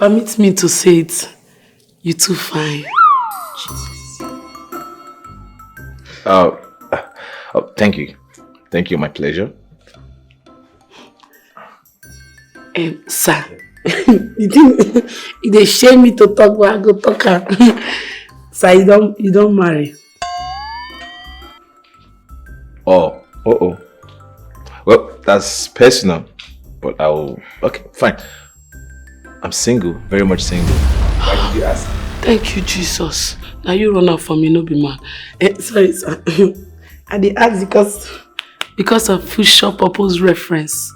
Permit me to say it. You're too fine. Oh, thank you. Thank you, my pleasure. Sir, they shame me to talk, but I go talk her. Sir, you don't marry. Oh. Well, that's personal, but okay, fine. I'm single, very much single. Why did you ask? Thank you, Jesus. Now you run out for me, no be man. Sorry, sir. I did ask because of future purpose reference.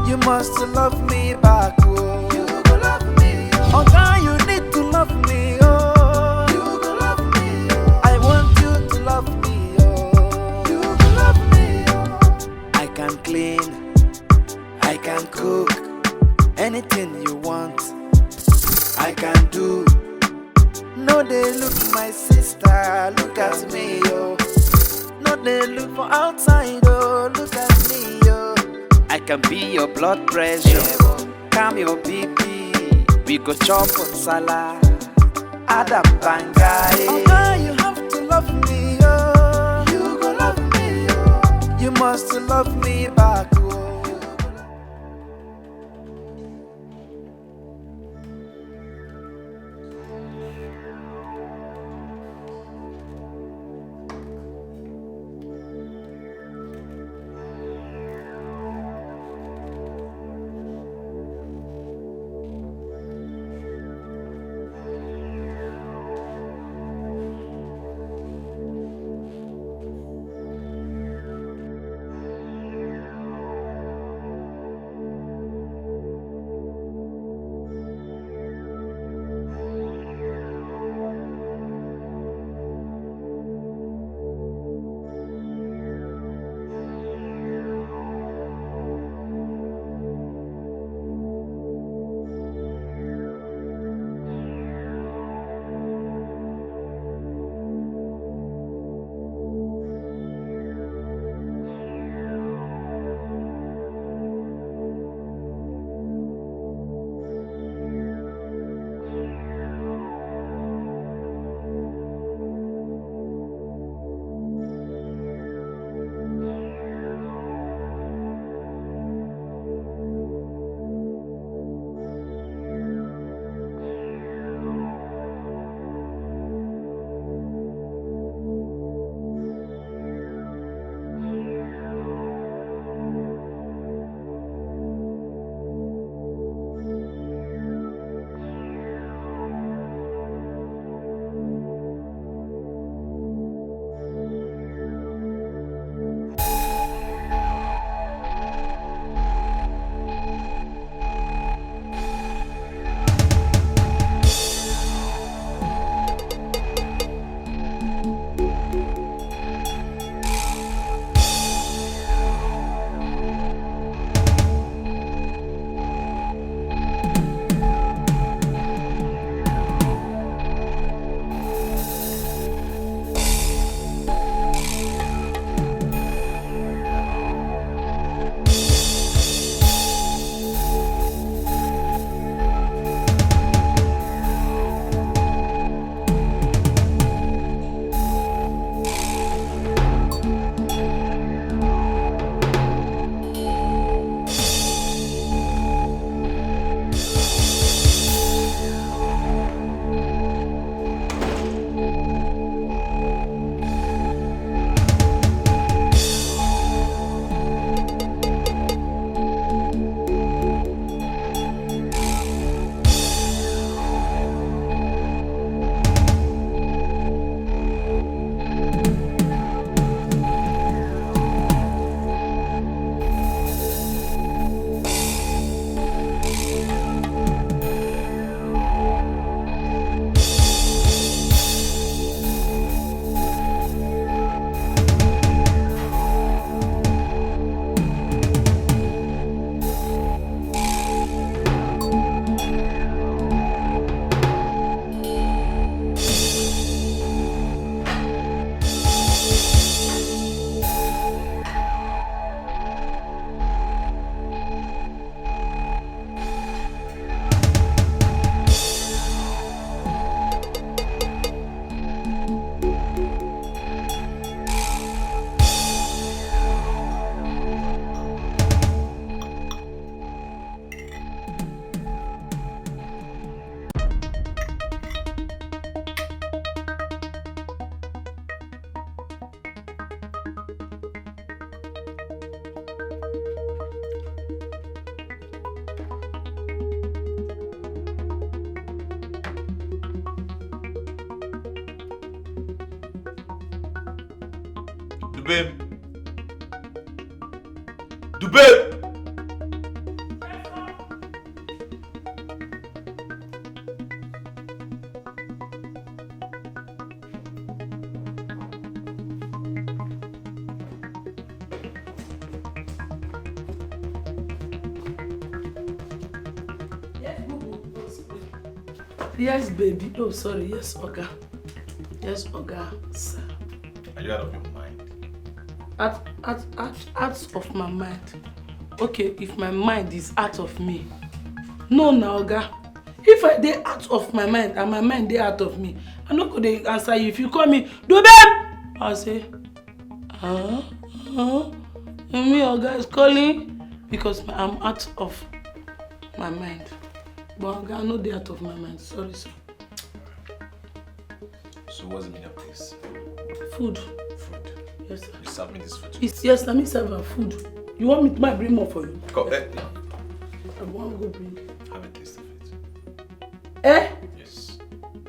You must love me back, oh. You go love me, oh. Oh God, you need to love me, oh. You go love me, oh. I want you to love me, oh. You go love me, oh. I can clean, I can cook, anything you want, I can do. No, they look my sister, look at me, oh. No, they look for outside, oh. Look at me, oh. I can be your blood pressure, calm your BP. We go chop on salad, Adam Bangai. Oh God, you have to love me, oh. You go love me, oh. You must love me back, oh. Dubem. Dubem. Yes, baby. Oh, sorry. Yes, Oga. Yes, Oga, sir. Are you out of your mind? Out of my mind. Okay, if my mind is out of me. No, now, Oga. If I dey out of my mind and my mind dey out of me, I no go dey answer you. If you call me, Dubem! I'll say, me, Oga is calling because I'm out of my mind. But Oga, I no dey out of my mind. Sorry, sir. So what's the meaning of this? Food. Food. Yes, sir. You serve me this food. Yes, let me serve her food. You want me to bring more for you? Go, I want to go bring. have a taste of it. Eh? Yes.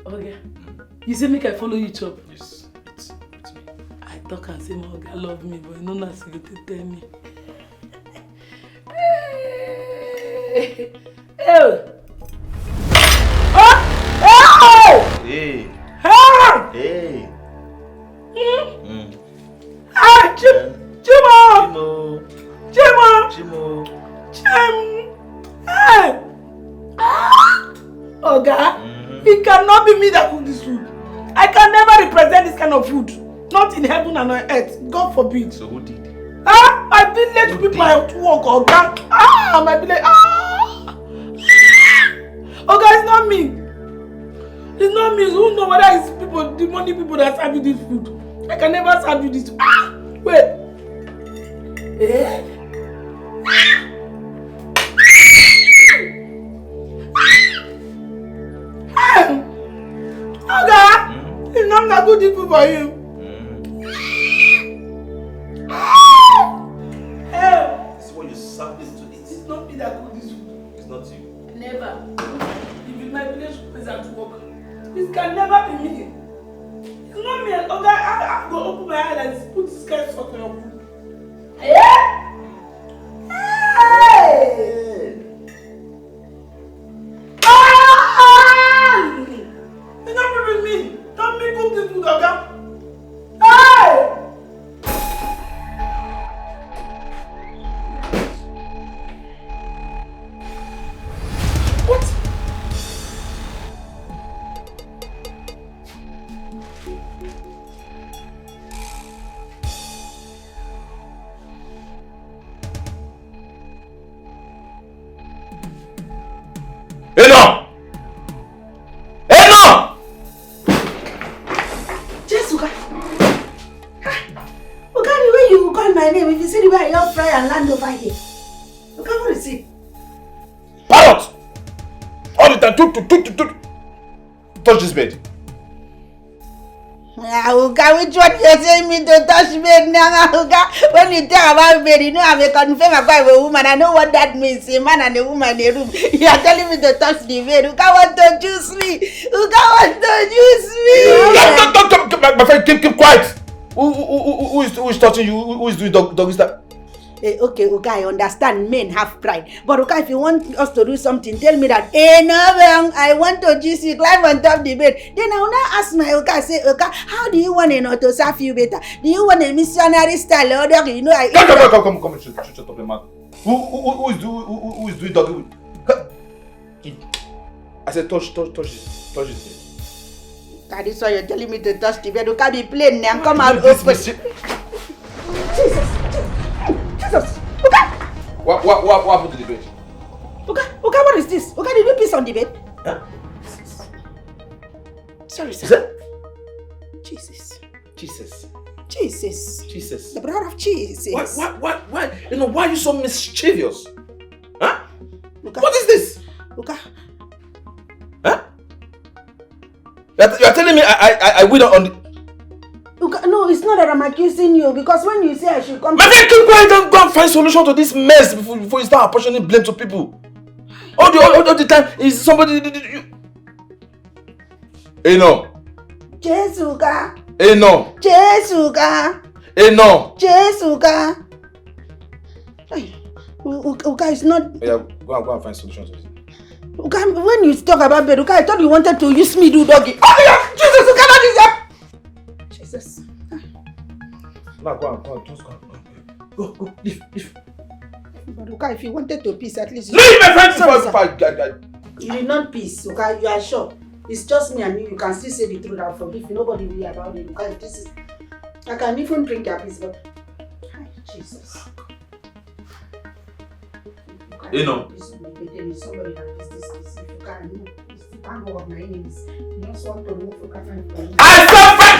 Okay. You say make I follow you chop? Yes. It's me. I talk and say my Oga love me, but you know not to tell me. Hey! Oh! Hey! Ah! Hey! Ah! Chimo! Hey! Oga, it cannot be me that cook this food. I can never represent this kind of food. Not in heaven and on earth. God forbid. So who did? Ah! My village people are at work, Oga. Ah! My village. Ah! Oga, it's not me. It's not me. Who know whether it's people, the money people that serve you this food? I can never serve you this. Ah! Wait. Eh? Oga, it's not good food for you. This is what you serve this to eat. It's not me that cook this food. It's not you. Never. If it's my village is at work, this can never be me. It's not me. Oga, I go open my eyes and put this kind of salt on your food. Yeah? Hey! It's not even me. Don't me cook this food, Oga. Hey! What? Enough! Enough! Yes, Oga. Oga, the way you call my name, if you see the way I love fry and land over here. Oga, what is it? Parrot! All the time, touch this bed. Oga, which one you saying me to touch bed now, Oga? When you talk about bed, you know I'm a confirm about a woman. I know what that means, a man and a woman in a room. You are telling me to touch the bed. Oga want to juice me. Oga want to juice me. My friend, keep quiet. Who is touching you? Who is doing doggy style? Okay, Oga, I understand men have pride. But Oga, if you want us to do something, tell me that, no, I want to juice you, climb on top of the bed. Then I will now ask my Oga, say, Oga, how do you want to serve you better? Do you want a missionary style or you know I... Come, shut up, man. Who is doing doggy? I said touch this bed. God, this is why you're telling me to touch the bed. You can't be plain and come out open. Jesus! Oga! What happened to the bed? Oga, what is this? Oga, did you piss on the bed? Huh? Sorry, sir. Is that? Jesus. Jesus. The blood of Jesus. Why? Why are you so mischievous? Huh? Oga. What is this? Oga. Huh? You are telling me I win on the... Oga, no, it's not that I'm accusing you because when you say I should come... My friend, keep quiet and go and find solution to this mess before you start apportioning blame to people. All the time is somebody... Hey, no. Jesus, Oga. Hey, no. Jesus, Oga. Hey, no! Yes, Uga. Uga is not... Yeah, go and find solutions to this. Uga, when you talk about bed, Uga, I thought you wanted to use me do doggy. Oh, yeah! Jesus, Uga, that is up! Jesus. No, go on, just go. Go, leave. But Uga, if you wanted to peace, at least... Leave my friend! You did not peace, Uga, you are sure. It's just me and you can still say the truth. I'll forgive you. Nobody will hear about it. Uga, if this is... I can even drink your peace, but... Jesus. You know. Somebody that is this. If you can't move, you can't go up my enemies. You just want to move, you can't find me. I suffer!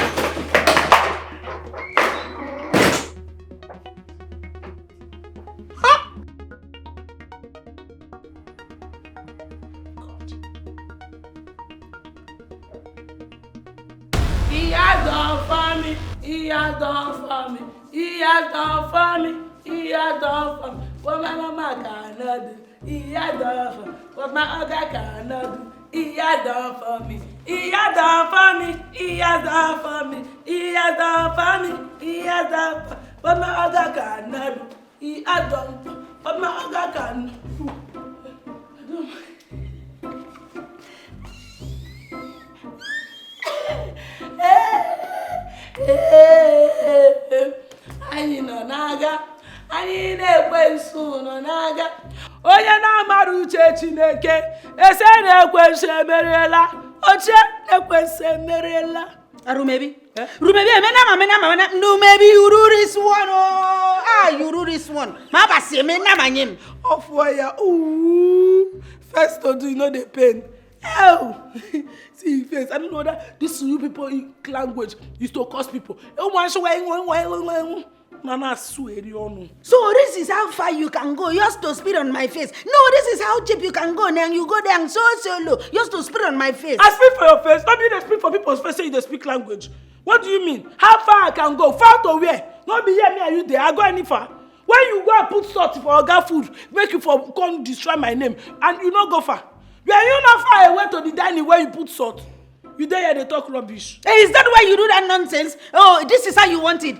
He has done for me. He has done for me. He has done for me. He has done for me. What my mama cannot do. He has done for me. What my other cannot do. He has done for me. He has done for me. He has done for me. He has done for me. He has done for me. What my other cannot do. He has done for me. What my other cannot do. Anyị nọ n'agha, anyị na-ekwensu nọ n'agha. Onye na-amara uche Chineke, ese na-ekwensu emeriela. Oche na-ekwensu emeriela. Rumebi? Rumebi, emena, Rumebi, you do this one. You do this one. Mama say, emena manyem. Off wire, ooh. First to do, you know the pain. Oh, see face. I don't know that this you people in language used to curse people. Nana swear you. So this is how far you can go. You have to spit on my face. No, this is how cheap you can go. Then you go there and so low. You have to spit on my face. I speak for your face. Don't be they speak for people's face. Say you they speak language. What do you mean? How far I can go? Far to where? Not be here me and you there. I go any far. When you go and put salt for organ food, make you for come destroy my name, and you not go far. Were you not far away to the dining where you put salt? You there here they talk rubbish. Hey, is that why you do that nonsense? Oh, this is how you want it.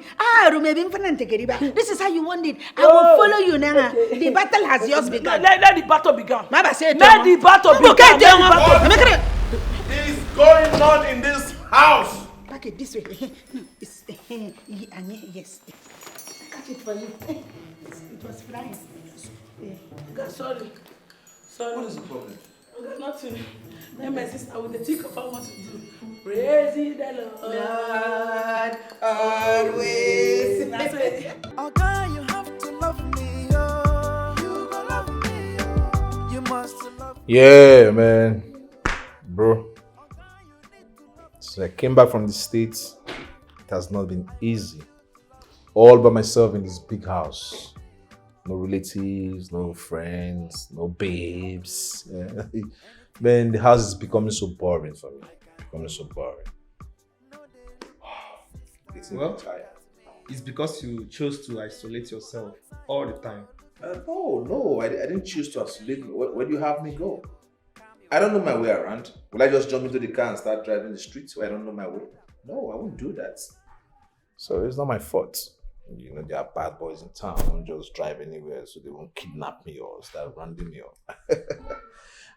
This is how you want it. I will follow you now. Okay. The battle has just begun. Let the battle begin. Let the battle begin. What is going on in this house? Back it this way. Yes. Catch it for you. It was flying. God, sorry. What is the problem? Okay, nothing. Then my sister will think about what to do. Praise the Lord. Always. That's it. Okay, you have to love me, oh. You gonna love me, oh. You must love me. Yeah, man. Bro. So I came back from the States. It has not been easy. All by myself in this big house. No relatives, no friends, no babes. Yeah. Man, the house is becoming so boring for me. Well, it's because you chose to isolate yourself all the time. No, I didn't choose to isolate me. Where do you have me go? I don't know my way around. Will I just jump into the car and start driving the streets where I don't know my way? No, I won't do that. So it's not my fault. You know, there are bad boys in town. I won't just drive anywhere so they won't kidnap me or start rounding me up.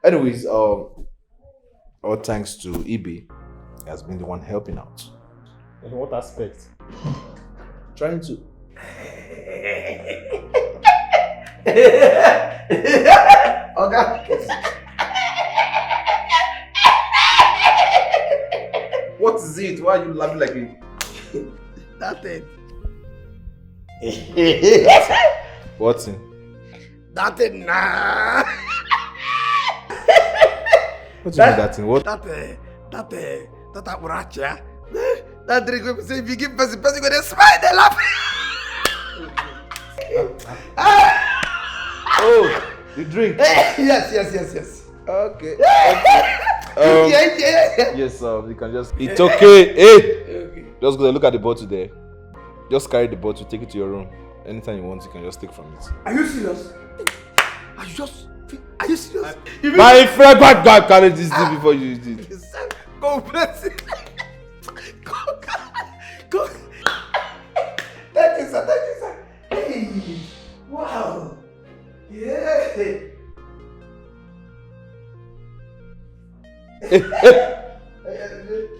Anyways, all thanks to EB, he has been the one helping out. In what aspect? Trying to... What is it? Why are you laughing like it? Nothing. What's in? Nothing, nah. What do you mean that thing? What? That apuracha. That drink when say if you give person gonna smile, they laugh. Oh, the drink. Yes. Okay. Yeah. Yes, you can just. It's okay. Hey, just go look at the bottle there. Just carry the bottle, take it to your room. Anytime you want, you can just take from it. Are you serious? Are you serious? My friend, God, carry this thing before you use it. Go, bless it. Go. Wow. Yeah.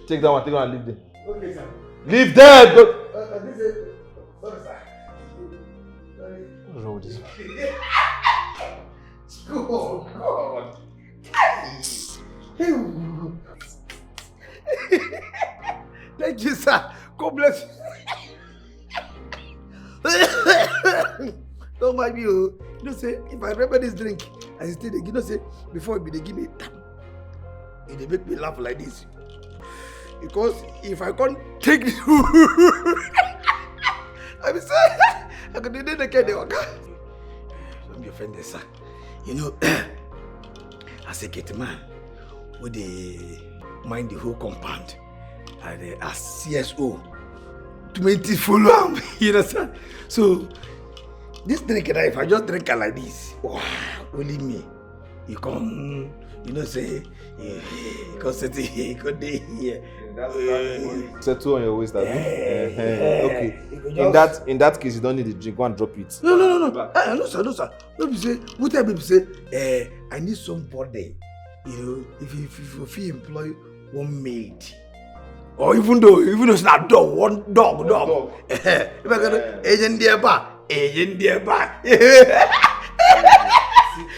Take that one, and leave them. Okay, sir. Leave them! Go. This is... Sorry, sir. Sorry. What's wrong with this? Oh, God. Thank you, sir. God bless you. Don't mind me. You know, say, if I remember this drink, I still, you know, say, before they give me tap, they make me laugh like this. Because if I can't take this, I'm sorry. I could do the kind of don't be offended, sir. You know, as a gate man, would they mind the whole compound? And as CSO, 20 follow him, you understand? So, this drink, if I just drink it like this, wow, only me. You come, you know, say, you come sit here, you come here. Settle on your waist, okay. In that case, you don't need the drink. Go and drop it. No. No, sir. No, you say, what type people say? I need somebody. You know, if you employ one maid, or even though it's not dog, one dog. If I go agent there back.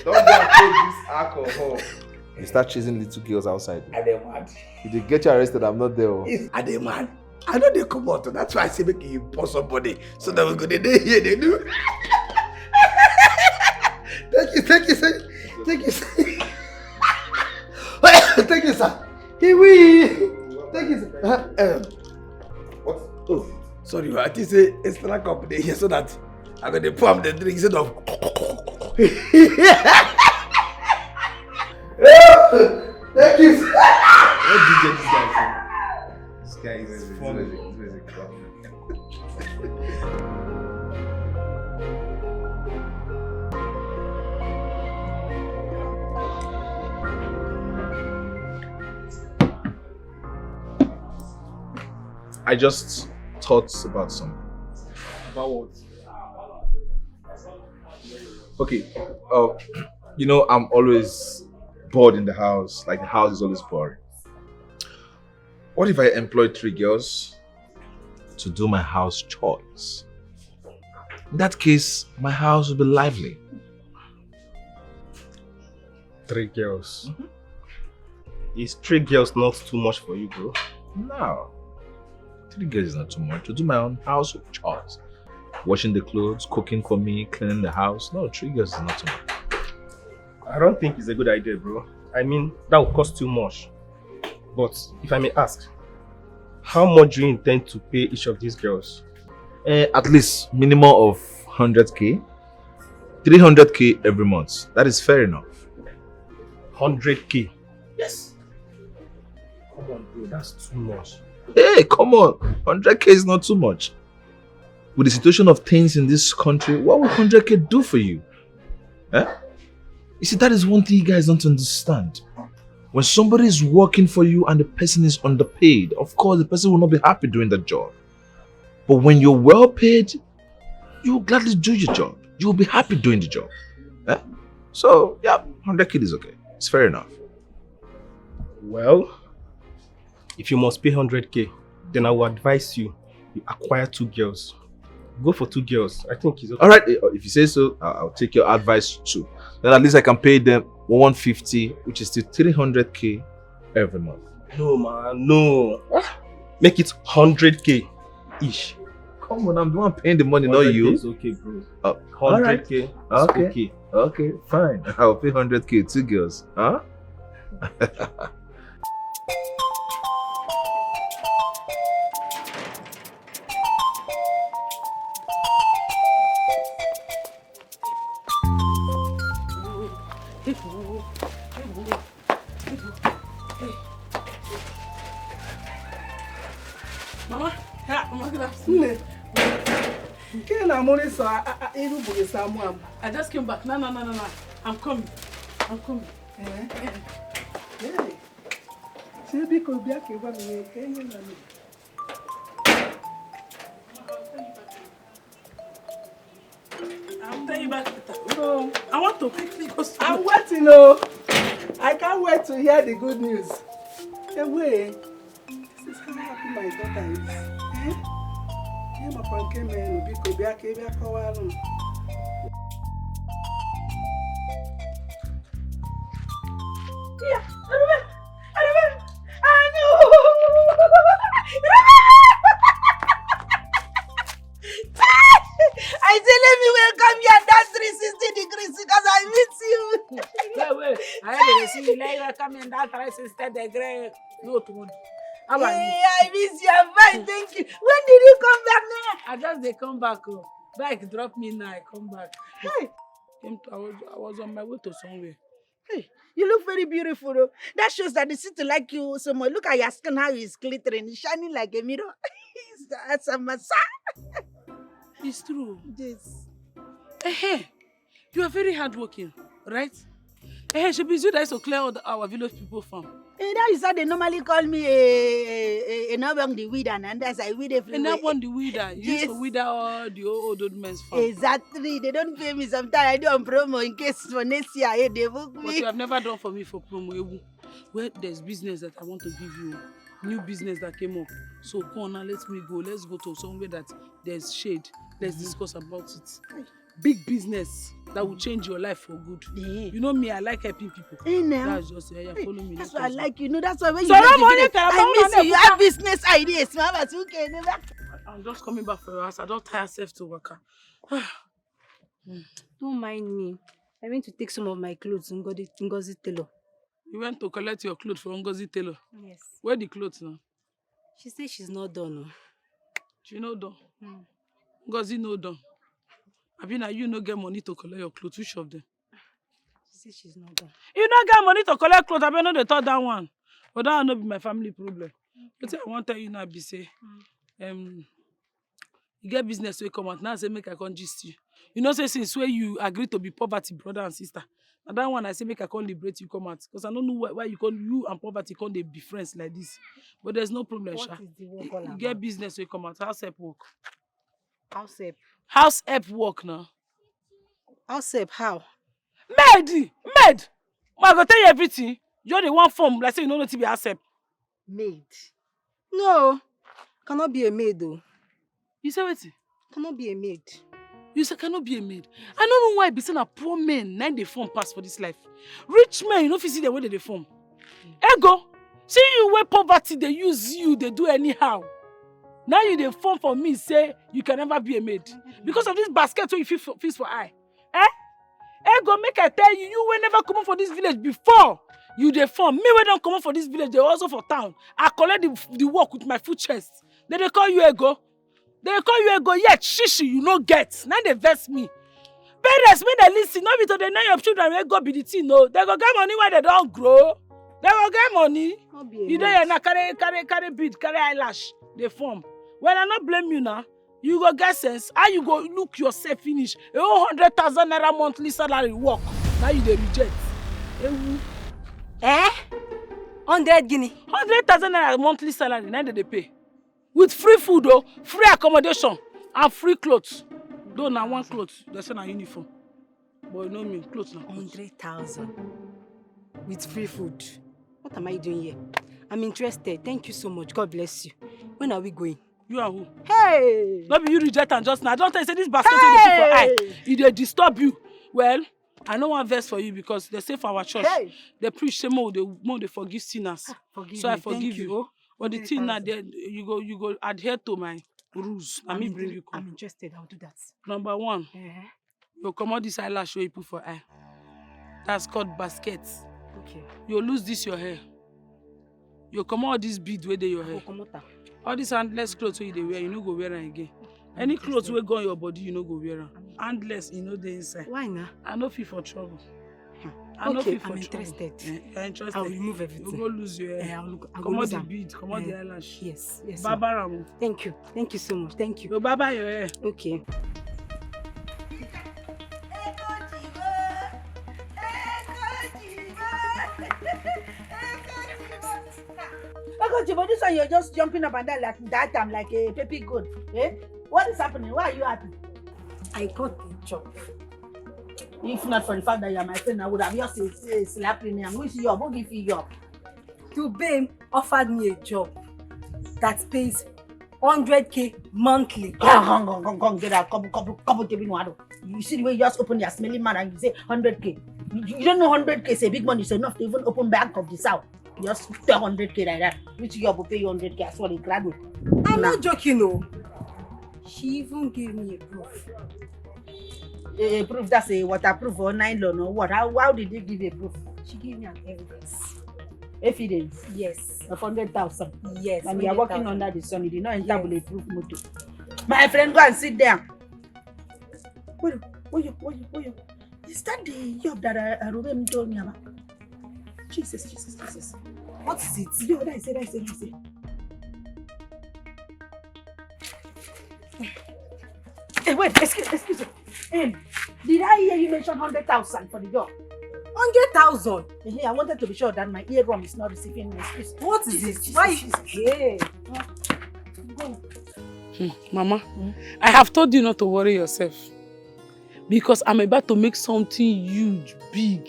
Don't go and take this alcohol. You start chasing little girls outside. Are they mad? If they get you arrested, I'm not there. Are they mad? I know they come out. That's why I say make you pour somebody so that we go there here. They do. Thank you, sir. Thank you, sir. Here we. Thank you, sir. What? Oh, sorry, I think say it's not a company here so that I got to pump the drink instead of. Thank you, sir. What did you get this guy from? This guy is funny. I just thought about something. About what? Okay, you know, I'm always bored in the house. Like, the house is always boring. What if I employ 3 girls to do my house chores? In that case, my house will be lively. 3 girls. Is 3 girls not too much for you, bro? No. 3 girls is not too much. To do my own household chores. Washing the clothes, cooking for me, cleaning the house. No, 3 girls is not too much. I don't think it's a good idea, bro. I mean, that would cost too much. But if I may ask, how much do you intend to pay each of these girls? At least minimum of 100k. 300k every month. That is fair enough. 100k? Yes. Come on, bro, that's too much. Hey, come on. 100k is not too much. With the situation of things in this country, what will 100k do for you? Eh? You see, that is one thing you guys don't understand. When somebody is working for you and the person is underpaid, of course, the person will not be happy doing that job. But when you're well paid, you will gladly do your job. You will be happy doing the job. Eh? So, yeah, 100k is okay. It's fair enough. Well, if you must pay 100k, then I will advise you acquire 2 girls. Go for 2 girls. I think it's okay. Alright, if you say so, I'll take your advice too. Then at least I can pay them 150, which is still 300k every month. No, man, no. Make it 100k ish. Come on, I'm the one paying the money, not you. It's okay, bro. 100k is okay. okay. Okay, fine. I'll pay 100k, 2 girls. Huh? Mama, good afternoon. I just came back. No. I'm coming. I'll tell you back later. No, I want to quickly go. I'm waiting, oh. I can't wait to hear the good news. Hey, wait. This is how happy my daughter is. Eh? Yeah, my friend came in. We could be a kid. I say let me welcome you and dance 360 degrees because I miss you. Wait. I had to see you later. Come in that 360 degree. No, tomorrow. How about you? I miss you. I'm fine, thank you. When did you come back now? I just they come back. Oh. Bike drop me now. I come back. Hey. I was on my way to somewhere. Hey, you look very beautiful though. That shows that the city like you so much. Look at your skin, how it's glittering, it's shining like a mirror. That's a massage. It's true. Yes. Hey, you are very hardworking, right? Hey, she be you that is to clear all our village people farm. Hey, that is how they normally call me a Nobang the weeder, and that's I weed everywhere. And that one the weeder. You used to weeder all the old men's farm. Exactly. They don't pay me sometimes. I do on promo in case for next year they book me. But you have never done for me for promo. Well, there's business that I want to give you. New business that came up. So come on now, let me go. Let's go to somewhere that there's shade. Let's discuss about it. Big business that will change your life for good. Yeah. You know me, I like helping people. That's just follow me. That's why I like you. No, that's why when you so I miss you. You have business ideas. Mama, okay, never. I'm just coming back for your house. I don't tire myself to work. Don't mind me. I went to take some of my clothes to Ngozi Tailor. You went to collect your clothes from Ngozi Tailor? Yes. Where the clothes now? She said she's not done. No. She not done? Ngozi no done. I mean, you no get money to collect your clothes. Which of them? She said she's not done. You not get money to collect clothes. I mean, no, they thought that one. But that will not be my family problem. But I want to tell you now, be say, you get business will come out. Now say make I come gist you. You know, say since where you agree to be poverty, brother and sister. And that one I say make I come liberate you come out. Because I don't know why you and poverty can't be friends like this. But there's no problem, Sha. You get business will come out. House help work. House help? House help work now. House help how? Maid! I go tell you everything. You're the one form, like say you don't know to be house help. Maid? No. Cannot be a maid though. You say what? Cannot be a maid. You say cannot be a maid. I don't know why be saying a poor men now they form pass for this life. Rich men, you know if you see the way they form. Ego, see you where poverty they use you, they do anyhow. Now you they form for me, say you can never be a maid. Because of this basket so you feast for eye. Ego, make I tell you, you were never coming for this village before. You they form. Me when don't come for this village, they also for town. I collect the work with my foot chest. Then they call you Ego. They call you Ego, yet shishi you no get. Now they vex me. Parents, when they listen, not because they know your children will go be the thing, no. They go get money when they don't grow. They go get money. You don't now carry bead, carry eyelash. They form. Well, I not blame you now. You go get sense. How you go look yourself finish? A 100,000 naira monthly salary work. Now you they reject. 100 guinea. 100,000 naira monthly salary. Now they pay. With free food though, free accommodation, and free clothes. Though now one clothes, they send a uniform. But you know me, clothes now. 100,000 with free food. What am I doing here? I'm interested. Thank you so much. God bless you. When are we going? You are who? Hey! Not be you reject and just now. I don't tell you say this basket hey! They put for eye. If they disturb you, well, I know one verse for you because they say for our church, hey! They preach say more they forgive sinners. So I forgive you. But the thing now, you go adhere to my rules. Let me bring you. I'm interested. I'll do that. Number one, you come out this eyelash you put for eye. That's called basket. Okay. You lose this your hair. You come out this bead where they your hair. All these handless clothes where they wear, you no go wear them again. Any clothes where go on your body, you no go wear them. Handless, you know they inside. Why not? I no feel for trouble. I'm interested. You're interested. I'll remove everything. You go lose your hair. Come on the bead, come on the eyelash. Yes. Baba. Thank you so much. Thank you. Go baba your hair. Okay. But this one you're just jumping up and down like that time, like a baby goat. What is happening? Why are you happy? I got the job. If not for the fact that you are my friend, I would have just slapped me and wish you up. Who give you up? Dubem offered me a job that pays 100k monthly. Come, get out. Couple, you see the way you just open your smelly man and you say 100k. You don't know 100k is a big money. It's enough to even open bank of the south. You just pay 100k like that. Which job will pay you 100k as well, a graduate. I'm not joking, no. She even gave me a proof. A proof that's a waterproof or nylon or what? How did you give a proof? She gave me an evidence. Evidence? Yes. Of 100,000? Yes. And you are working under the sun. You did not enter bulletproof motor. My friend, go and sit there. Wait. Is that the job that Ruben told me about? Jesus. What is it? Yo, that is it. Hey, wait, excuse me. Did I hear you mention 100,000 for the job? 100,000? I wanted to be sure that my eardrum is not receiving me. What is it? Why? Hey. Mama, I have told you not to worry yourself. Because I'm about to make something huge, big.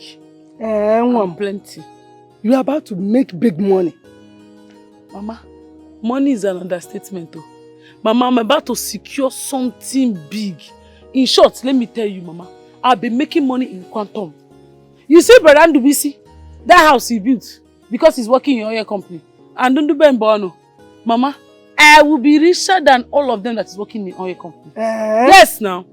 And plenty. You are about to make big money. Mama, money is an understatement though. Mama, I'm about to secure something big. In short, let me tell you, Mama, I'll be making money in quantum. You see, Brother Ndubisi, that house he built because he's working in your company. And Ndube Mbono, Mama, I will be richer than all of them that is working in oil company. Yes, now.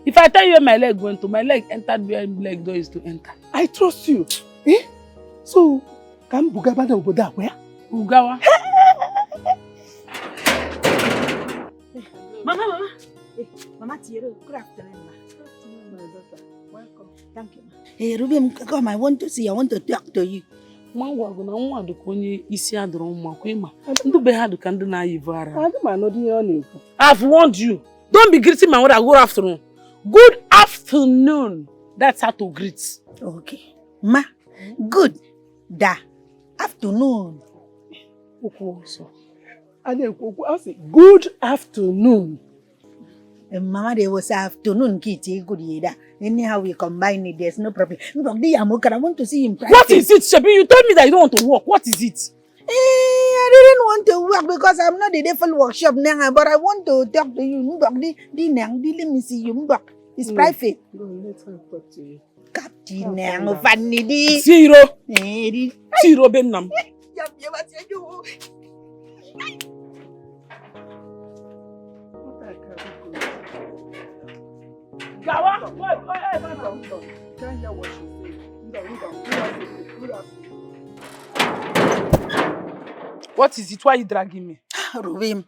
If I tell you where my leg went to, my leg entered where my leg door is to enter. I trust you. So, can Bugawa na Oboda where? Bugawa. Mama. Mama Tiro, good afternoon, ma. Good afternoon, my daughter. Welcome. Thank you, ma. Hey, Ruben, come, I want to talk to you. I've warned you. Don't be greeting my mother. Good afternoon. Good afternoon. That's how to greet. Okay. Ma, good afternoon. Good afternoon. Mama, there was afternoon, Kitty. Good year. Anyhow, we combine it. There's no problem. I want to see him practice. What is it, Shebi? You told me that you don't want to work. What is it? I didn't want to work because I'm not the devil workshop now, but I want to talk to you. Let me see you. It's private. Let's talk to you. Captain Nang, Vanity. Zero Benam. What is it? Why are you dragging me? Ruben,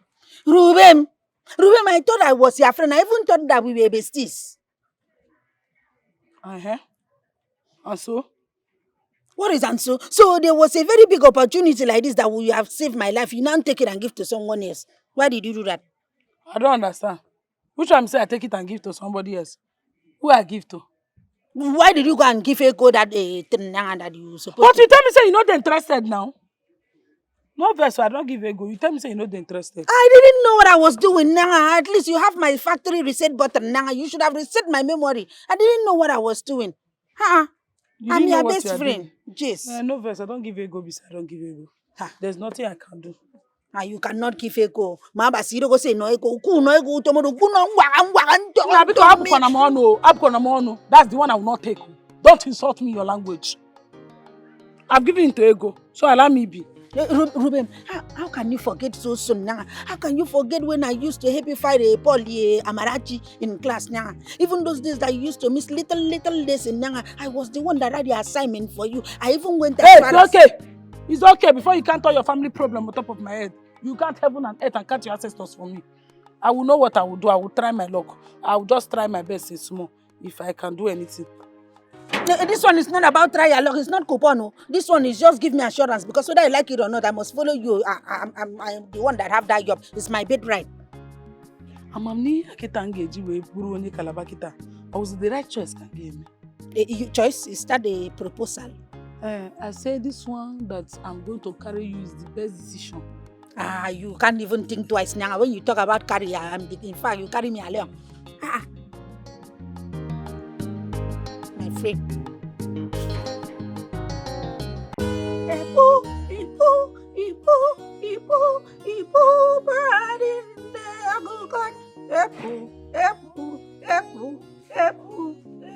I thought I was your friend. I even thought that we were besties. And so? What is and so? So there was a very big opportunity like this that would have saved my life. You now take it and give to someone else. Why did you do that? I don't understand. Which one say I take it and give to somebody else? Who I give to? Why did you go and give a code that that you supposed But you tell me say you're not interested now. No verse, so I don't give a go. You tell me say you're not interested. I didn't know what I was doing now. At least you have my factory reset button now. You should have reset my memory. I didn't know what I was doing. I'm your best friend. Yes. No verse, I don't give a go because I don't give a go. There's nothing I can do. You cannot give a go. Mama Siro go say no ego. No ego. Tomorrow That's the one I will not take. Don't insult me in your language. I've given it to ego, so allow me be. Ruben, how can you forget so soon now? How can you forget when I used to help you fight Paul Amarachi in class now? Even those days that you used to miss little days in now, I was the one that had the assignment for you. I even went It's okay. Before you can't tell your family problem on top of my head, you can't heaven and earth and catch your ancestors for me. I will know what I will do. I will try my luck. I will just try my best in small if I can do anything. This one is not about try your luck. It's not coupon. This one is just give me assurance because whether I like it or not, I must follow you. I'm the one that have that job. It's my birthright. I was the right choice. Your choice is that a proposal? I say this one that I'm going to carry you is the best decision. You can't even think twice now. When you talk about career, in fact, you carry me along. free. Ibu, bird in the agogon.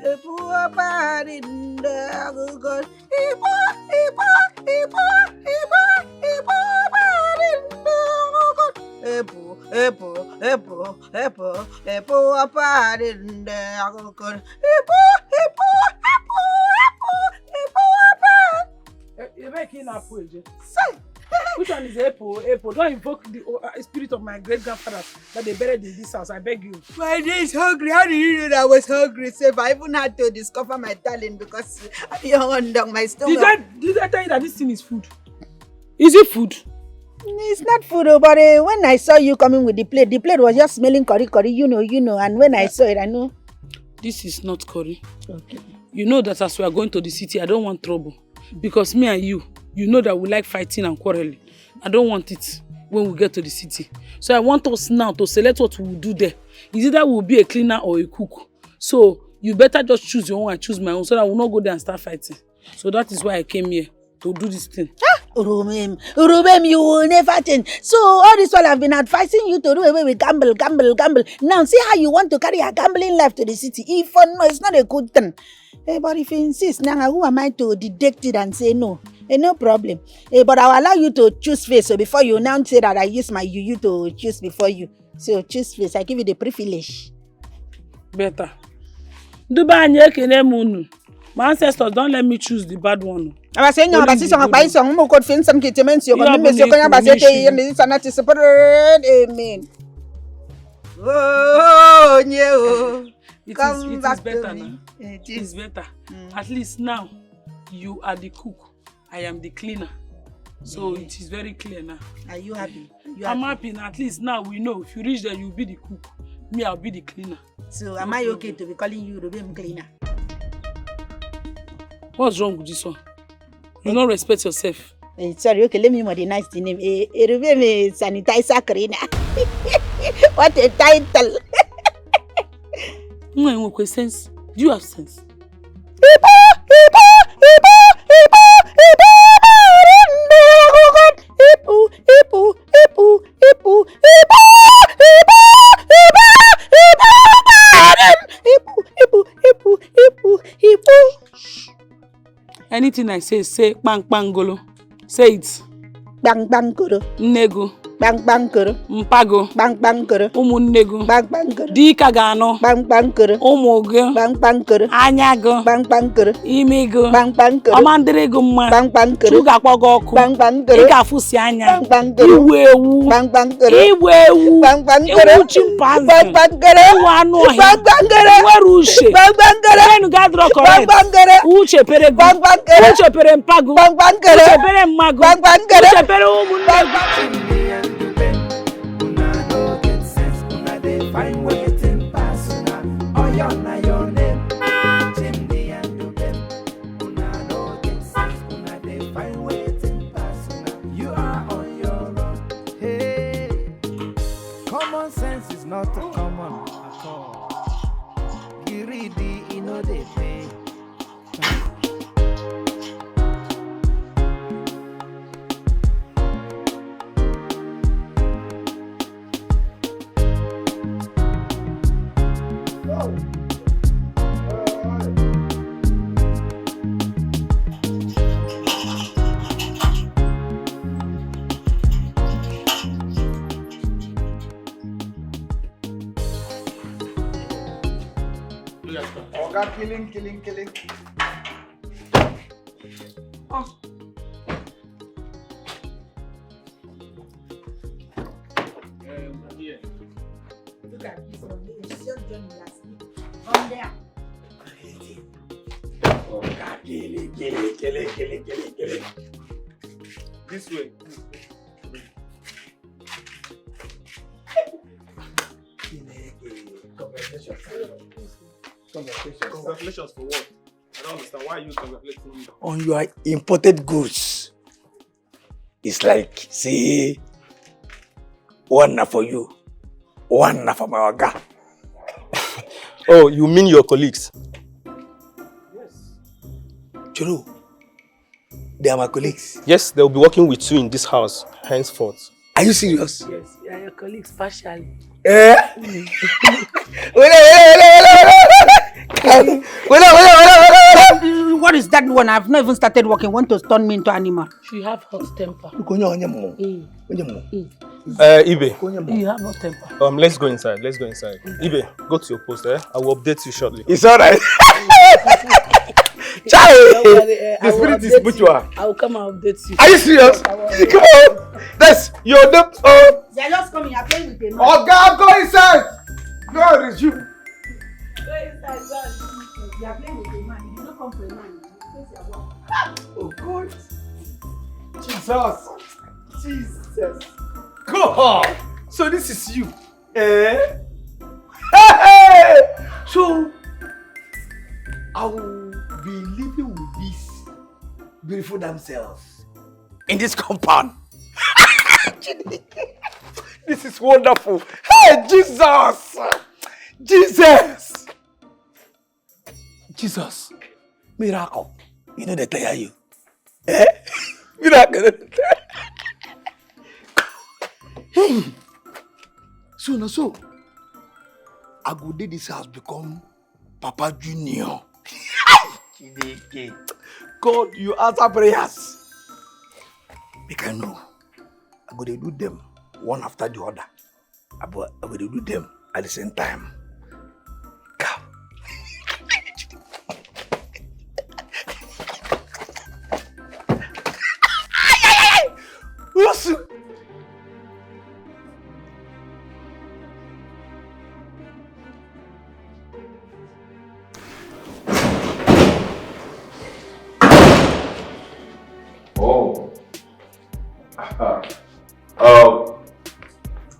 Epu, a bird in the agogon. Ibu, bird in the agogon. Epu, a bird in the agogon. Epu, a bird. You're making up for it. Say. Which one is April? April. Don't invoke the spirit of my great grandfathers that they buried in this house. I beg you. My day is hungry. How did you know that I was hungry? Safe. I even had to discover my talent because I on my stomach. Did I tell you that this thing is food? Is it food? It's not food, but when I saw you coming with the plate was just smelling curry, you know, and when I saw it, I know. This is not curry. Okay. You know that as we are going to the city, I don't want trouble. Because me and you know that we like fighting and quarreling. I don't want it when we get to the city. So I want us now to select what we will do there. Is either we'll be a cleaner or a cook. So you better just choose your own and choose my own so that we'll not go there and start fighting. So that is why I came here to do this thing. Urubem, you will never change. So all this while I've been advising you to do away with gamble. Now see how you want to carry a gambling life to the city. If no, it's not a good thing. But if you insist, now who am I to detect it and say no? No problem. But I'll allow you to choose face. So before you now say that I use my you to choose before you. So choose face. I give you the privilege. Better. My ancestors don't let me choose the bad one. I was saying, I'm going to could find some kitements. You're going to miss your amen. Oh, no. It is better now. It is better. At least now, you are the cook. I am the cleaner. So it is very clear now. Are you happy? I'm happy. At least now we know. If you reach there, you'll be the cook. Me, I'll be the cleaner. So am I okay to be calling you the cleaner? What's wrong with this one? You don't respect yourself. Sorry, okay, let me modernize the name. Rubem sanitizer cleaner. What a title. No, sense. Do you have sense? Anything I say bang golo. Say it. Bang golo. Nego. Bang golo. Mpago. Bang golo. Nego. Bang golo. Dika gano. Bang golo. Omogo. Bang golo. Anyago. Bang golo. Imego. Bang golo. Omandrego mma. Bang golo. Chuga kpogo oku. Bang golo. Ika fusi anya. Bang golo. Iwewu. Bang golo. Iwewu. Bang golo. Ewu chimpanzee. Bang golo. Wanu ohi. Bang golo. Werushe. Bang golo. Enu gadro correct. Bang golo. Uche pere gu. Bang golo. Uche pere mpago. Bang golo. Uche pere mmago. Bang golo. Uche pere umunne. Find waiting personal. Oh, you're not your name. Chimney and you them. Una no get sense. Una they find waiting personal. You are on your own. Hey, common sense is not common at all. You read the, you know they pay. Oga, killing. Oh. Here. Look at this one. It's just Johnny last week. From there. Oga, killing. This way. Congratulations for what? I don't understand. Why are you congratulating me? On your imported goods. It's like, see, one for you, one for my Oga. Oh, you mean your colleagues? Yes. Churu, they are my colleagues. Yes, they'll be working with you in this house henceforth. Are you serious? Yes, we are your colleagues partially. Eh? What is that one? I've not even started working. Want to turn me into animal? She have hot temper. Ibe, You have hot temper. let's go inside. Ibe, go to your post, eh? I will update you shortly. It's alright. Charlie, the spirit is mutual. I will come and update you. Are you serious? Come on. That's your name. They are just coming. I'm playing with them. Oh God, go inside. God is you. Go inside, God. They are playing with a man. You don't come for a man. Oh God. Jesus. God. So this is you. Eh? Hey! So I will be living with these beautiful damsels in this compound. This is wonderful. Hey, Jesus! Jesus! Jesus! Miracle. You know they tell you. Eh? Miracle. Hey! So, I go do this house become Papa Junior. God, you answer prayers. Make I know. I go to do them one after the other. I go to do them at the same time. Come. Listen.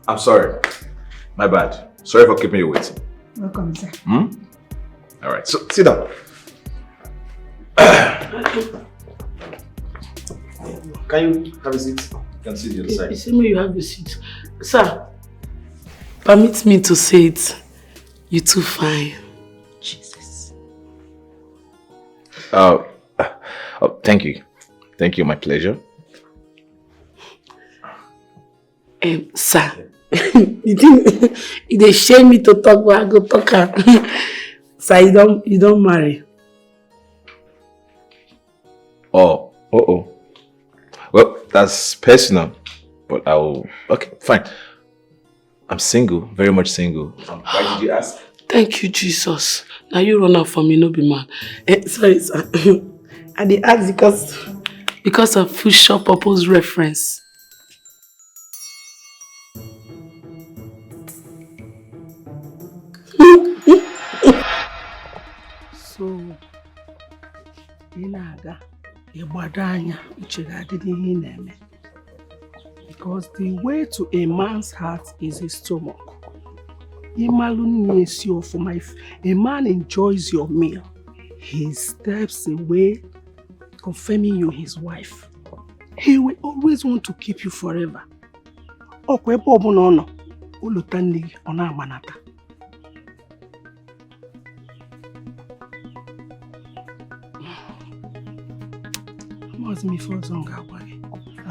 I'm sorry. My bad. Sorry for keeping you waiting. Welcome, sir. All right. So sit down. Can you have a seat? You can sit the other side. You see me, you have a seat. Sir, permit me to say it. You're too fine. Jesus. Thank you. Thank you. My pleasure. Sir, they shame me to talk, but I go talk. Sir, you don't marry. Oh. Well, that's personal, but I will. Okay, fine. I'm single, very much single. Why did you ask? Thank you, Jesus. Now you run out for me, no be man. Sorry, sir. I did ask because of full shop purpose reference. So, because the way to a man's heart is his stomach. A man enjoys your meal. He steps away, confirming you his wife. He will always want to keep you forever. I've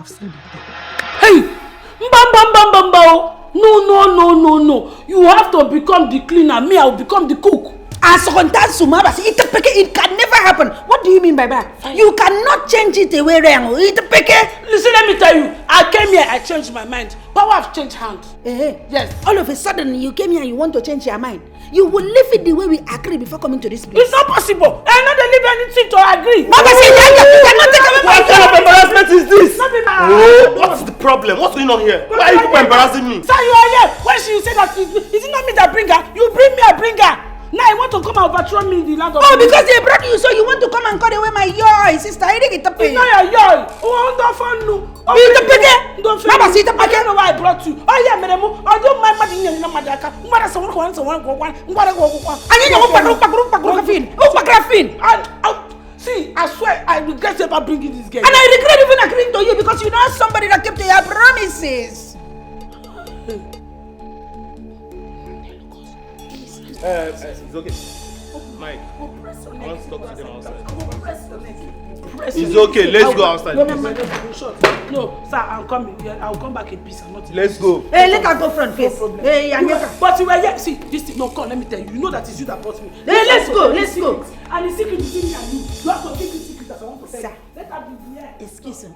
said it. Hey! No. You have to become the cleaner. Me, I will become the cook. It can never happen. What do you mean by that? You cannot change it away. Listen, let me tell you. I came here, I changed my mind. Power have changed hands. Yes. All of a sudden, you came here and you want to change your mind. You will leave it the way we agreed before coming to this place. It's not possible. I'm not leave anything to agree. Baba said, you cannot take away my What kind of embarrassment is this? Oh, what's the problem? What's going on here? Why are you people embarrassing me? Sir, you are here. When she said that, is it not me that bring her? You bring me, I bring her. Now you want to come and overthrow me in the land of... Oh, because they brought you, so you want to come and cut away my yoy, sister. I didn't get the It's not your yoy. Oh, don't fun no. Baba said, I don't know why I brought you. Oh yeah, madam. I don't mind my dinner in the Madaka. What is someone go one? What I go one? I need see, I swear I regret about bringing this girl. And I regret even agreeing to you because you know somebody that kept your promises. It's okay. Mike, Press on I want to talk to them outside. Press on it. It's okay, let's go outside. No, sir, I'm coming. Yeah, I'll come back in peace. I'm not in Let's peace. go. Hey, let her go front face. No problem. Hey, Anyeka. But you were here. See, this thing. No, come. Let me tell you. You know that it's you that brought me. Hey, let's go. Let's go. And the secret is in me and you. You have to keep the secret as I want to tell you. Sir. Let her be here. Excuse me.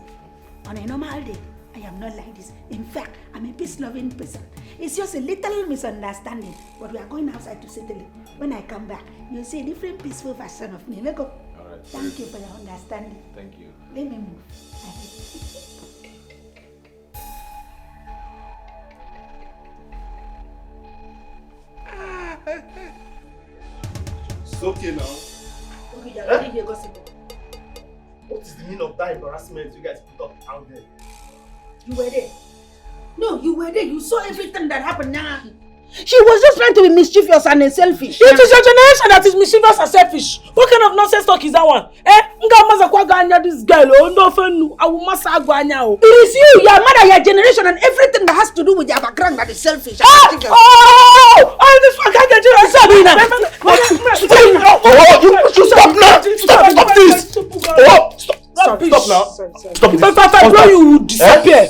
On a normal day, I am not like this. In fact, I'm a peace-loving person. It's just a little misunderstanding, but we are going outside to settle it. When I come back, you'll see a different peaceful version of me. Let go. All right. Thank you for your understanding. Thank you. Let me move. It's okay now. Okay, you're already here gossiping. What is the meaning of that embarrassment you guys put up out there? You were there. No, you were there. You saw everything that happened now. She was just trying to be mischievous and selfish. It is your generation that is mischievous and selfish. What kind of nonsense talk is that one? This girl, oh no, I will It is you, your mother, your generation, and everything that has to do with your background that is selfish. This fucker get you. Stop now! Stop this! Stop now! Stop this! If I blow you, will disappear.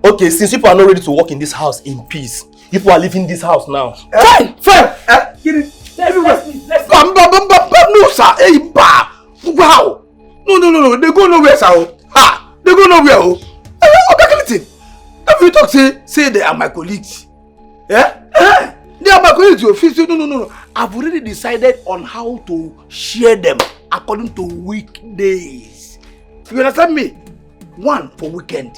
Okay, since people are not ready to walk in this house in peace, people are leaving this house now. Fine! No, sir. Hey, bah. Wow. No. They go nowhere, sir. Ah, they go nowhere. Okay, if you talk, say they are my colleagues. Yeah? They are my colleagues. No. I've already decided on how to share them according to weekdays. You understand me? One for weekend,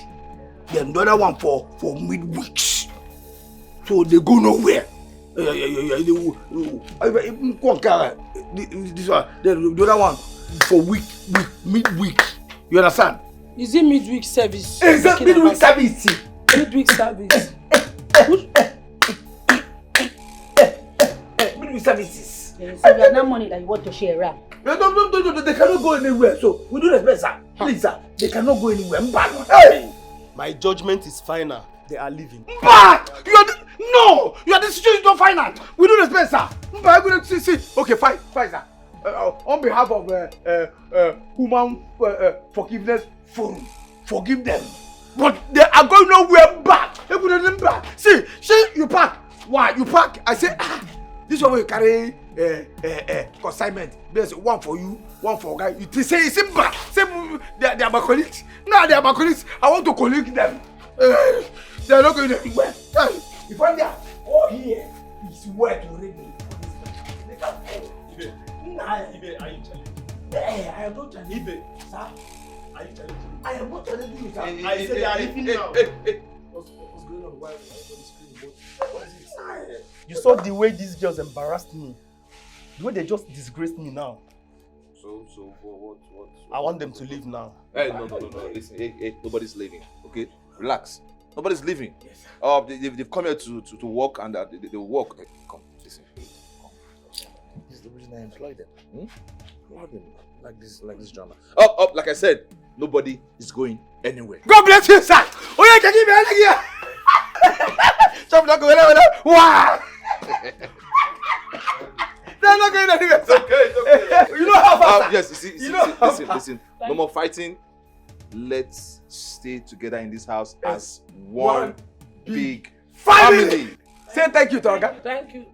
then the other one for midweeks. So they go nowhere. This one, the other one for midweek. You understand? Is it midweek service? It's a midweek service. Midweek service. Midweek services. Yes, so you have no money that you want to share around. No, they cannot go anywhere. So we do respect, sir. Please, sir. They cannot go anywhere. Hey! My judgment is final. They are leaving. You are the situation is not final. We do respect, sir. See. Okay, fine, sir. On behalf of Human Forgiveness Forum, forgive them. But they are going nowhere back. They couldn't back. See, you pack. Why? You pack. I say, this one will carry consignment. There's one for you, one for guy. You say it's back. Say they are my colleagues. Now they are my colleagues. I want to collect them. They are not going anywhere. If I'm there, all here is wet already. They can go. Ibe, are you challenging? I am not challenging. Ibe, Sir, are you challenging? I am not challenging you, sir. I said they are leaving now. What's going on? Why are you What is it? You saw the way these girls embarrassed me. The way they just disgraced me now. So what? I want them to leave now. Hey, no. Listen, hey, nobody's leaving. Okay, relax. Nobody's leaving. Yes, sir. They've come here to work and they will work. Hey, come, listen. This is the reason I employed them. What like this drama? Up, like I said, nobody is going anywhere. God bless you, sir. Oh yeah, can you give me here? Stop not going anywhere. Wow. They're not going anywhere. It's okay. You know how fast? Yes, you see, listen. No more fighting. Let's stay together in this house as one big family. Say thank you, Tonga. Thank you.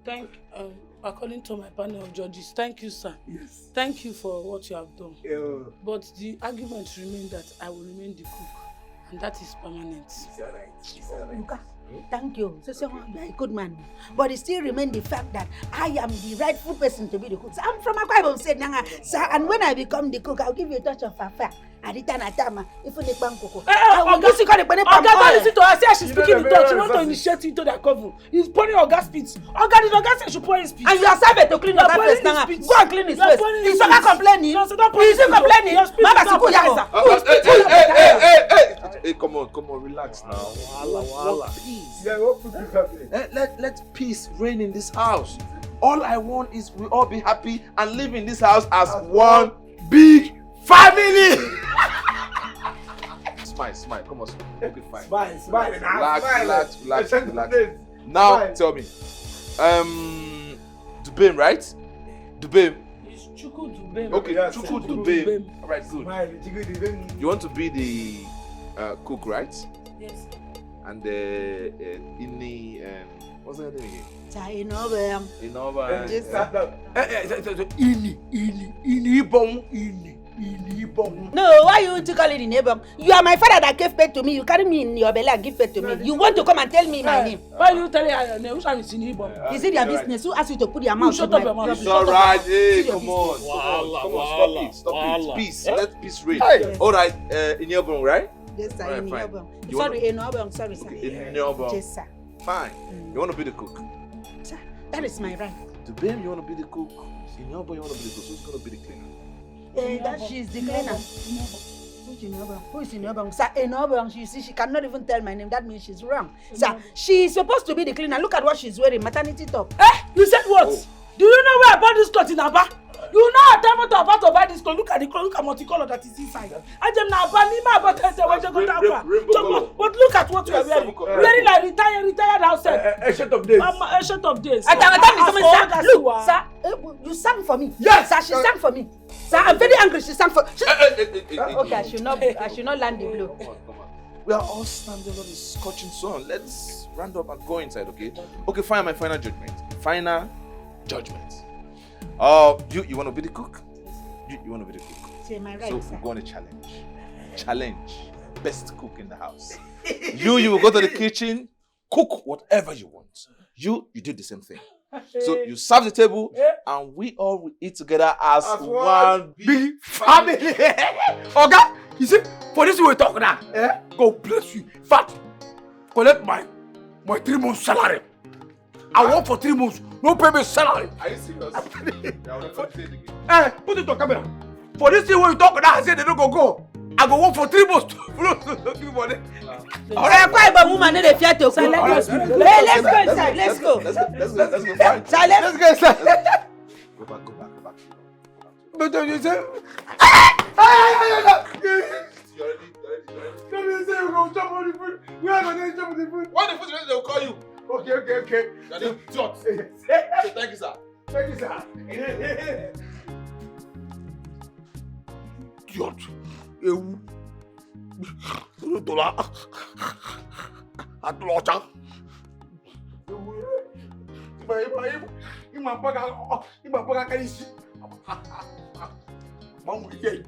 According to my panel of judges, thank you, sir. Yes. Thank you for what you have done. But the argument remains that I will remain the cook, and that is permanent. It's all right. Thank you. So you are a good man. But it still remains the fact that I am the rightful person to be the cook. So I'm from Akwa Ibom State, sir, and when I become the cook, I'll give you a touch of affair. Aritana if you need cocoa. I will just call Oga, listen to her. Say she's speaking in Dutch. You want to initiate into their coven. He's pouring Oga's speech. Oga say she pour his speech. And you are served to clean Oga's face now. Go and clean his face. Is Oga complaining? No, so don't Is he complaining? Mama Sikuya. Hey, come on, relax now. Please. Let peace reign in this house. All I want is we all be happy and live in this house as one big family. Smile. Come on, okay, fine. Smile. Relax. Now, tell me, Dubain, right? Dubem. It's Chuku Dubem. Okay, Yes, Chuku Chuku Dubem. Dubem. Alright, good. Smile, Chiku Dubem. You want to be the cook, right? Yes. And Inni, what's that name again? Chainobem. Innova. Ini bong. No, why you to call it in Ebong? You are my father that gave birth to me. You carry me in your belly and give birth to me. You want to come and tell me my name? Why you telling her name? Who's having seen Ibom? Is it your business? Who asked you to put your mouth Shut in up my your mouth. problem? It's alright, hey, It's your come on. business. Come on, stop it. Peace. Let peace reign. Hey. Alright, in your room, right? Yes, sir. Alright, In fine. Ebong. You Sorry, wanna- in Ebong. Sorry, sir. In your room. Yes, sir. Fine. You want to be the cook? Sir, that is my right. To them, you want to be the cook. In your room, you want to be the cook. So who's going to be the cleaner? That she is the cleaner. Who is in Ebong? Sir, in Ebong, you see, she cannot even tell my name. That means she's wrong. Sir, she is supposed to be the cleaner. Look at what she's wearing. Maternity top. Eh? You said what? Oh. Do you know where I bought this cloth in Aba? You know I tell me to about to buy this cloth. Look at the cloth. Look at multicolor that is inside. I just now buy me about to say when you go down. But look at what you are wearing. Wearing like retired outside. A shot of days. A shot of days. At the time, look, sir, you sang for me. Yes, sir, she sang for me. Sir, I'm very angry. She sang for. Okay, I should not land the blow. Come on. We are all standing under the scorching sun. Let's round up and go inside, okay? Okay, fine, my final judgment. You want to be the cook? You want to be the cook? Say my right, So sir. we're going to challenge. Best cook in the house. You will go to the kitchen, cook whatever you want. You do the same thing. So you serve the table, and we all will eat together as one big family. Oga, you see, for this we talk now. God bless you. In fact, collect my 3 months salary. I work for 3 months, no pay me salary. Are you serious? Put it on camera. For this thing we talk now, I say they don't go. I go work for 3 months to give money. Alright, quite a woman, they fear to go. Let's go inside. Let's go. Let's go. Fine. Sir, let's Let's go inside. Go back. But you say, You already. let me say we go chop on the food. We are going to chop on the food. What the food they'll call you? Okay. That is idiot. So thank you, sir. Thank you, sir. Idiot. Ewu. Dola. Atlocha. Ima paga kalisi. Mamu idiot.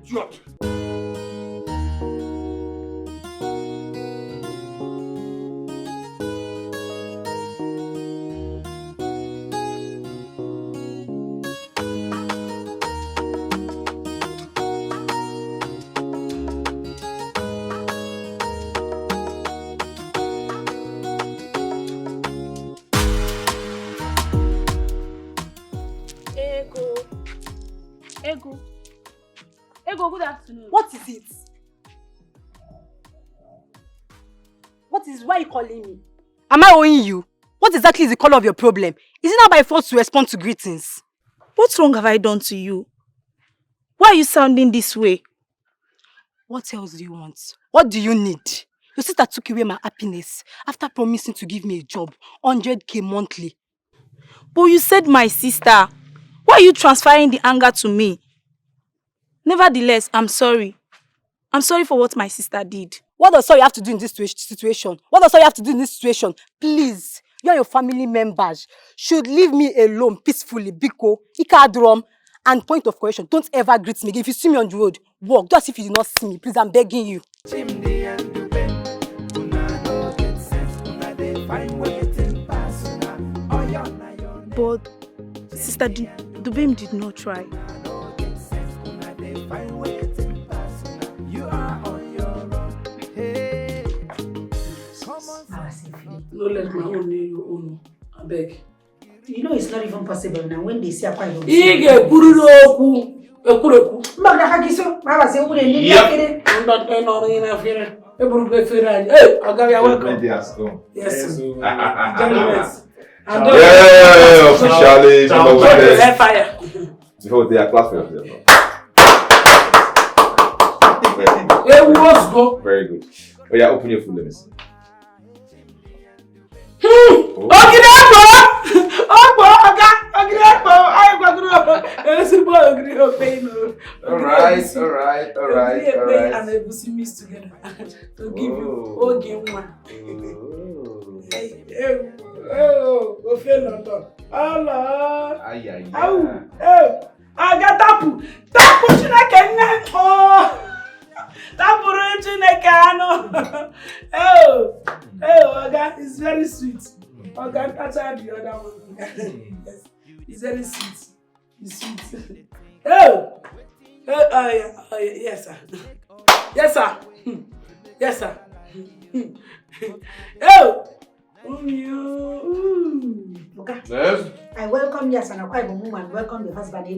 Ego, good afternoon. What is it? What is, why are you calling me? Am I owing you? What exactly is the color of your problem? Is it not by force to respond to greetings? What wrong have I done to you? Why are you sounding this way? What else do you want? What do you need? Your sister took away my happiness after promising to give me a job, 100k monthly. But you said my sister. Why are you transferring the anger to me? Nevertheless, I'm sorry. I'm sorry for what my sister did. What does sorry have to do in this situation? What does sorry have to do in this situation? Please, you and your family members should leave me alone peacefully. Biko, Ikadrom, and point of correction, don't ever greet me again. If you see me on the road, walk. Do as if you did not see me. Please, I'm begging you. But Sister Dubem did not try. No let my own name your own. I beg. You know it's not even possible now when they say a quite. Ige kuruku. Ekureku. Magda Hakiso, Baba say who they Yep. I'm not going on in a fair. Everybody fair. Hey, I got you welcome. Yes. Gentlemen. Officially, Fire. before they are class for yourself. Hey, what's go? Very good. Oh yeah, open your food, let me see. Alright. And egusi mix together. To give you one. Ofe London. Allah. Ay. Tapu Chineke nne. Tapu Chineke ano. Oga, it's very sweet. Oga, that's the other one. Yes, it's very sweet. It's sweet. Yes, sir. Yes, sir. Okay. Yes. I welcome yes and I welcome the husband. You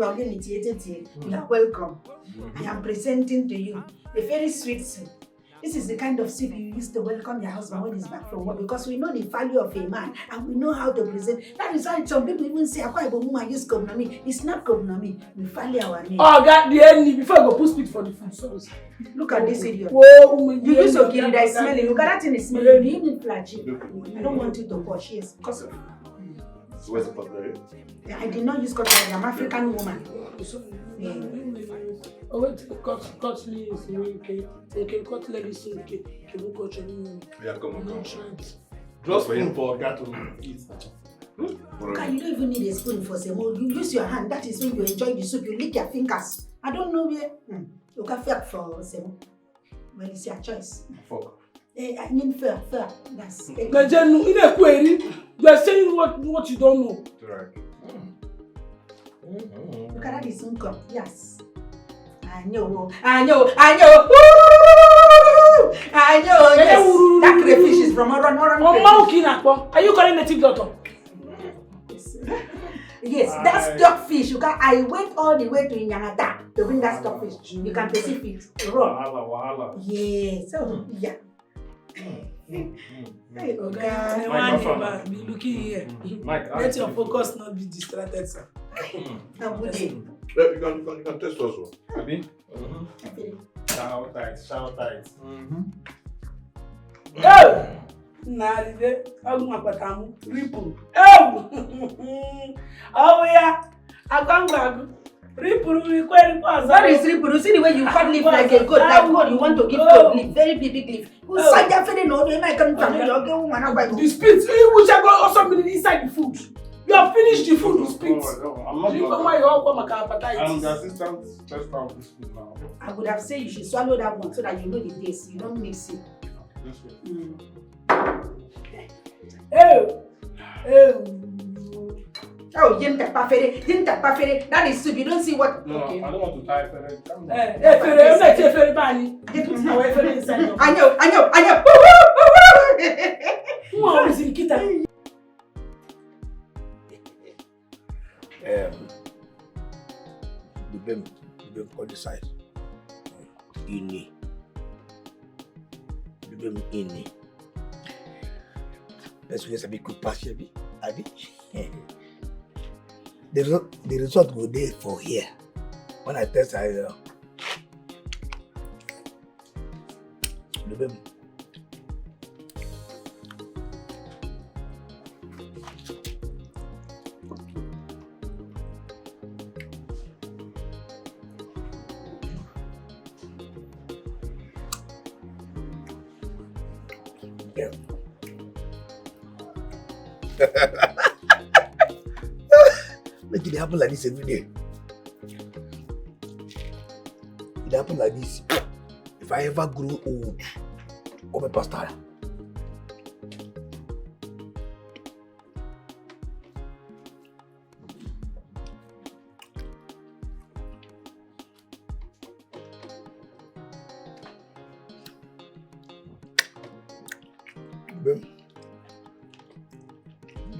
are welcome. I am presenting to you a very sweet soup. This is the kind of soup you use to welcome your husband when he's back from work, because we know the value of a man and we know how to present. That is why some people even say, "Akwa use Kobnami." It's not Kobnami. We value our name. Oh, God, the enemy before I go put speed for the food. So, look at this idiot. Whoa, you use your kid that is smelling. Look at that thing is smelling. You need flagyl. I don't want you to wash. Yes. Where's the cutlery? I did not use cutlery. I'm an African woman. Yeah. Oh, wait, cutlery is okay. Cutlery is okay. Yeah, come on. Just spoon for that to eat. Okay, you don't even need a spoon for semo. You use your hand. That is when you enjoy the soup. You lick your fingers. I don't know where. You can fork for semo. Well, it's your choice. Fuck. I mean fair. That's. Najenu, in a query, you are saying what you don't know. Right. Look at that is income. Yes. I know. Yes. That crayfish is from Oran. Are you calling native doctor? Yes, that stockfish. I went all the way to Inyangata to bring that stockfish. You can perceive it raw. Wahala. Yes. So yeah. Hey, okay. Be looking here. Let your focus not be distracted, sir. You can test also. Abi? Shout tight. Oh! Naride, Agumapatamu, Ripple. Oh, yeah. Agangagu. Ripple, what is Ripple? See the way you cut leaf like a goat, you want to give goat leaf, very big leaf. Who said that for the no? They might come from the spit, which I got also been inside the food. You have finished the food with spit. I'm not I'm the assistant tester of this food now. I would have said you should swallow that one so that you know the taste. You don't mix it. Oh, Jinta Pafere. That is soup. You don't see what. No, okay. I don't want to tie Fere. I know. Who is in Kita? The BEM called the size. Inni. The BEM inni. Let's face a big good pass here, Abi. The result go there for here. When I test, the BEM. Make it happen like this every day. It happen like this. If I ever grow old, I'm a pastor.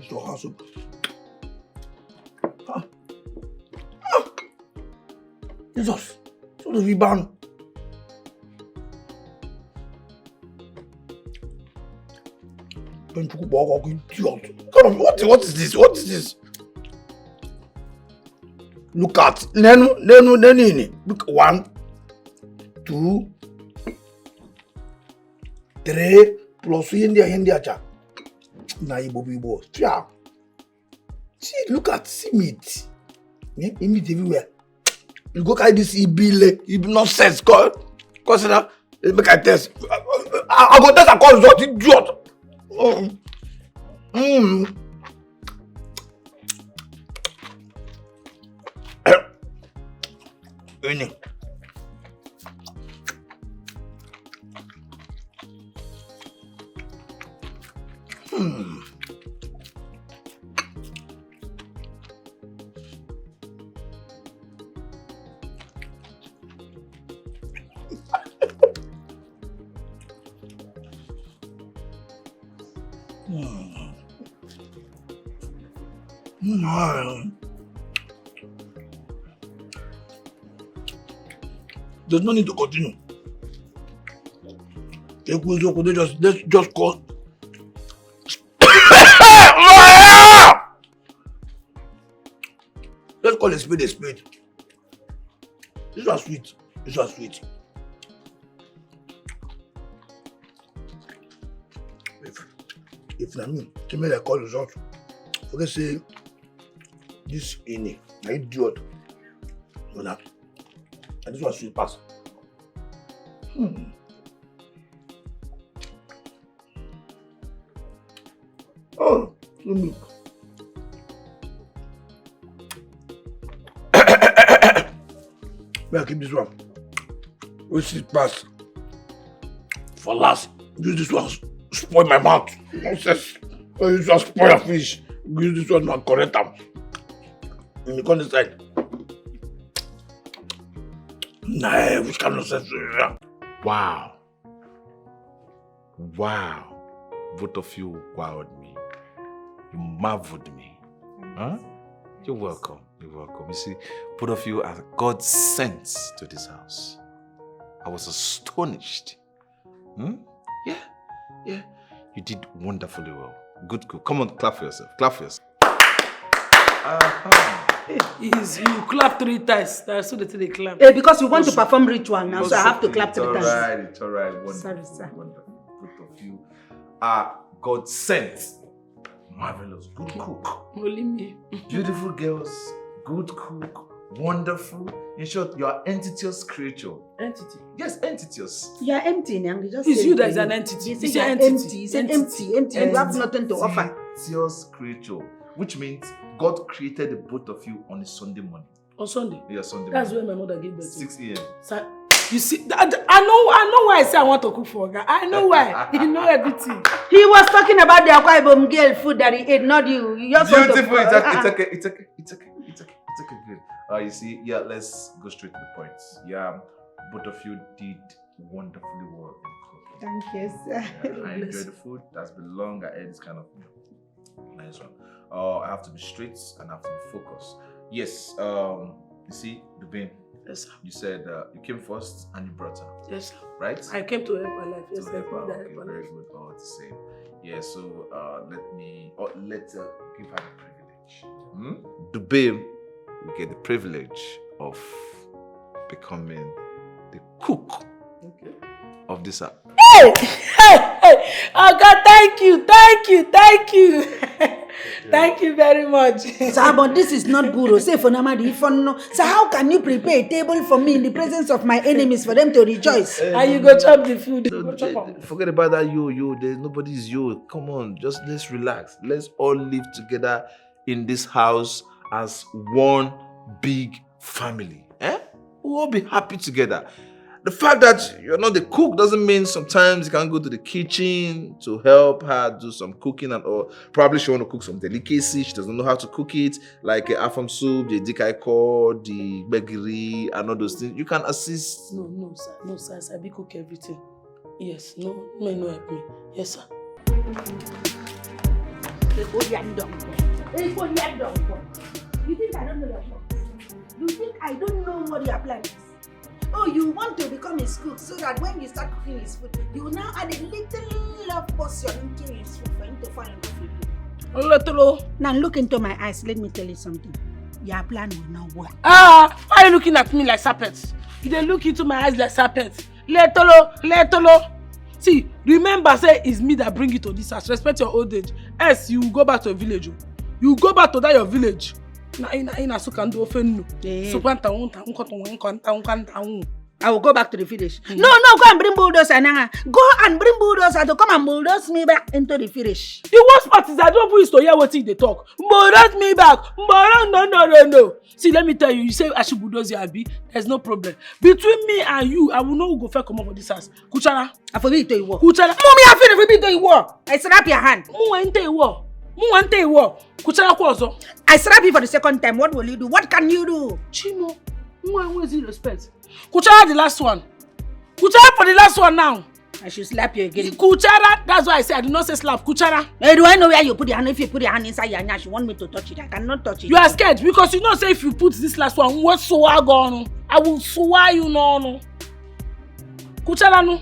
So awesome. Jesus, so do we ban? Don't you go back, idiot? Come on, what is this? What is this? Look at Nenu. Look, 1, 2, 3 plus India cha. Na Ibo. Yeah. See, look at meat. Meat everywhere. You go carry this Ibile, nonsense, cause now, make I test. I go test and call result, idiot. Any. There's no need to continue. Let's just call. Let's call a spade a spade. This was sweet. This was sweet. If na me, tell me like call result. Forget say this ini, na idiot. And this was sweet pass. Oh, let me. May I keep this one? Which is pass? For last, use this one spoil my mouth. Nonsense. Use this one spoil a fish. Use this one and correct them. In the corner side. Nah, which kind of nonsense? Wow. Wow. Both of you wowed me. You marveled me. Huh? You're welcome. You're welcome. You see, both of you are God sent to this house. I was astonished. Yeah. You did wonderfully well. Good. Come on, clap for yourself. Clap for yourself. Is you clap 3 times. That's so they clap. Because we want to perform ritual now, so I have to clap 3 times. It's all right. Wonderful. Sorry, sir. Wonderful. Both of you are God sent. Marvelous. Good cook. Only me. Beautiful girls. Good cook. Wonderful. In short, you are entitious creature. Entity. Yes, entitious. You are empty, Nyang. It's you that is an entity. You say you are empty. You say empty. You have nothing to offer. Entitious creature. Which means God created the both of you on a Sunday morning. On Sunday? Yeah, Sunday That's morning. when my mother gave birth. 6 a.m. So, you see, I know why I say I want to cook for a guy. I know why. You know everything. He was talking about the Akwa Ibom girl food that he ate, not you. You just Beautiful. want to, It's okay. Good. You see, yeah, let's go straight to the point. Yeah, both of you did wonderfully well in cooking. Thank you, sir. Yeah, I enjoyed the food. That's been long. I ate this kind of nice one. I have to be straight and I have to be focused. Yes, you see, the bin. Yes, sir. You said you came first and you brought her. Yes, sir. Right? I came to help my life. Yes, To sir. help her. Okay, very good. Oh, it's the same. Yeah, so let her give her the privilege. The babe will get the privilege of becoming the cook of this house. Hey! Oh God, thank you. Thank you very much. Sir, but this is not good. Say for Namadi, for no. So how can you prepare a table for me in the presence of my enemies for them to rejoice? And you go chop the food. Forget about that you. There's nobody's you. Come on, just let's relax. Let's all live together in this house as one big family. We'll all be happy together. The fact that you're not the cook doesn't mean sometimes you can go to the kitchen to help her do some cooking and all. Probably she want to cook some delicacy. She doesn't know how to cook it, like afam soup, the dikaiko, the begiri, and all those things. You can assist. No, sir. I be cook everything. Yes, no help me. Yes, sir. You think I don't know your work? You think I don't know what your plan is? Oh, you want to become his cook so that when you start cooking his food, you will now add a little love portion into his food for him to fall in love with you. Now look into my eyes. Let me tell you something. Your plan will not work. Why are you looking at me like serpents? You don't look into my eyes like serpents. Letolo. See, remember, say it's me that bring you to this house. Respect your old age. Else, you will go back to your village. You go back to that your village. na so can do offend no. So kwanta wonta I will go back to the village. No, go and bring bulldozer now. Go and bring bulldozer to come and bulldoze me back into the village. The worst part is I don't want to hear what they talk. Bulldoze me back. No. See, let me tell you, you say I should bulldoze you, Abi. There's no problem. Between me and you, I will know who go first come up for this house. Kuchara. I forbid to you war. Kuchara. Mommy, I feel forbid to you war. I slap your hand. Kuchara kwazo. I slap you for the second time. What will you do? What can you do? Chimo, who is he respect? Kuchara the last one. Kuchara for the last one now. I should slap you again. Kuchara, that's why I said I do not say slap. Kuchara. Hey, do I know where you put your hand? If you put your hand inside your nyash, you want me to touch it? I cannot touch it. You are scared because you know say if you put this last one, what so I go? I will swear you no. Kuchara no.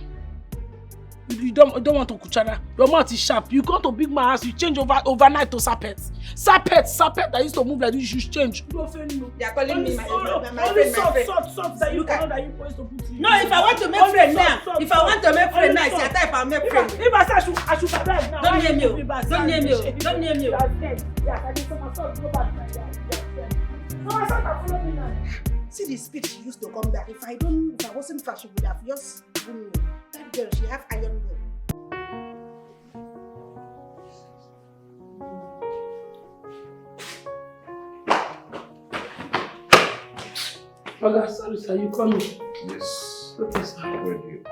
You don't want to kuchara. Your mouth is sharp. You go to big man house, you change overnight to serpent. Serpent that used to move like this, you should change. They are calling me my friend. Soft that you cannot that you supposed to put in. No, if I want to make friend now, it's your type I'll make friend. If I say I should survive now. Don't name you. Don't name you. Yeah, I need some salt go back to my so I said I follow me now. See the speed she used to come back. If I wasn't fast, she would have just given me. That girl, she have iron will. Okay, sorry, sir. You coming? Yes. Okay, sir. Where do you?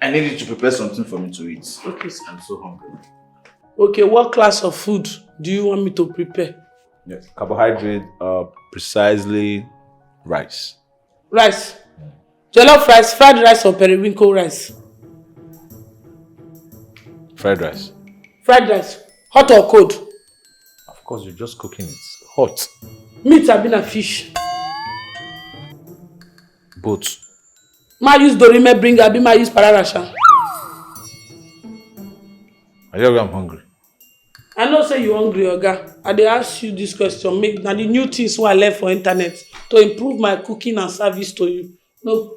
I need you to prepare something for me to eat. Okay, sir. I'm so hungry. Okay, what class of food do you want me to prepare? Yes. Carbohydrate, precisely rice. Rice. Jollof rice, fried rice or periwinkle rice? Fried rice. Fried rice. Hot or cold? Of course, you're just cooking it. Hot. Meat have been a fish. Both. Ma use dorime bring abi ma use pararasha. I tell you I'm hungry. I know say you hungry, Oga. I dey ask you this question. Make na the new things wey I learn for internet to improve my cooking and service to you. No,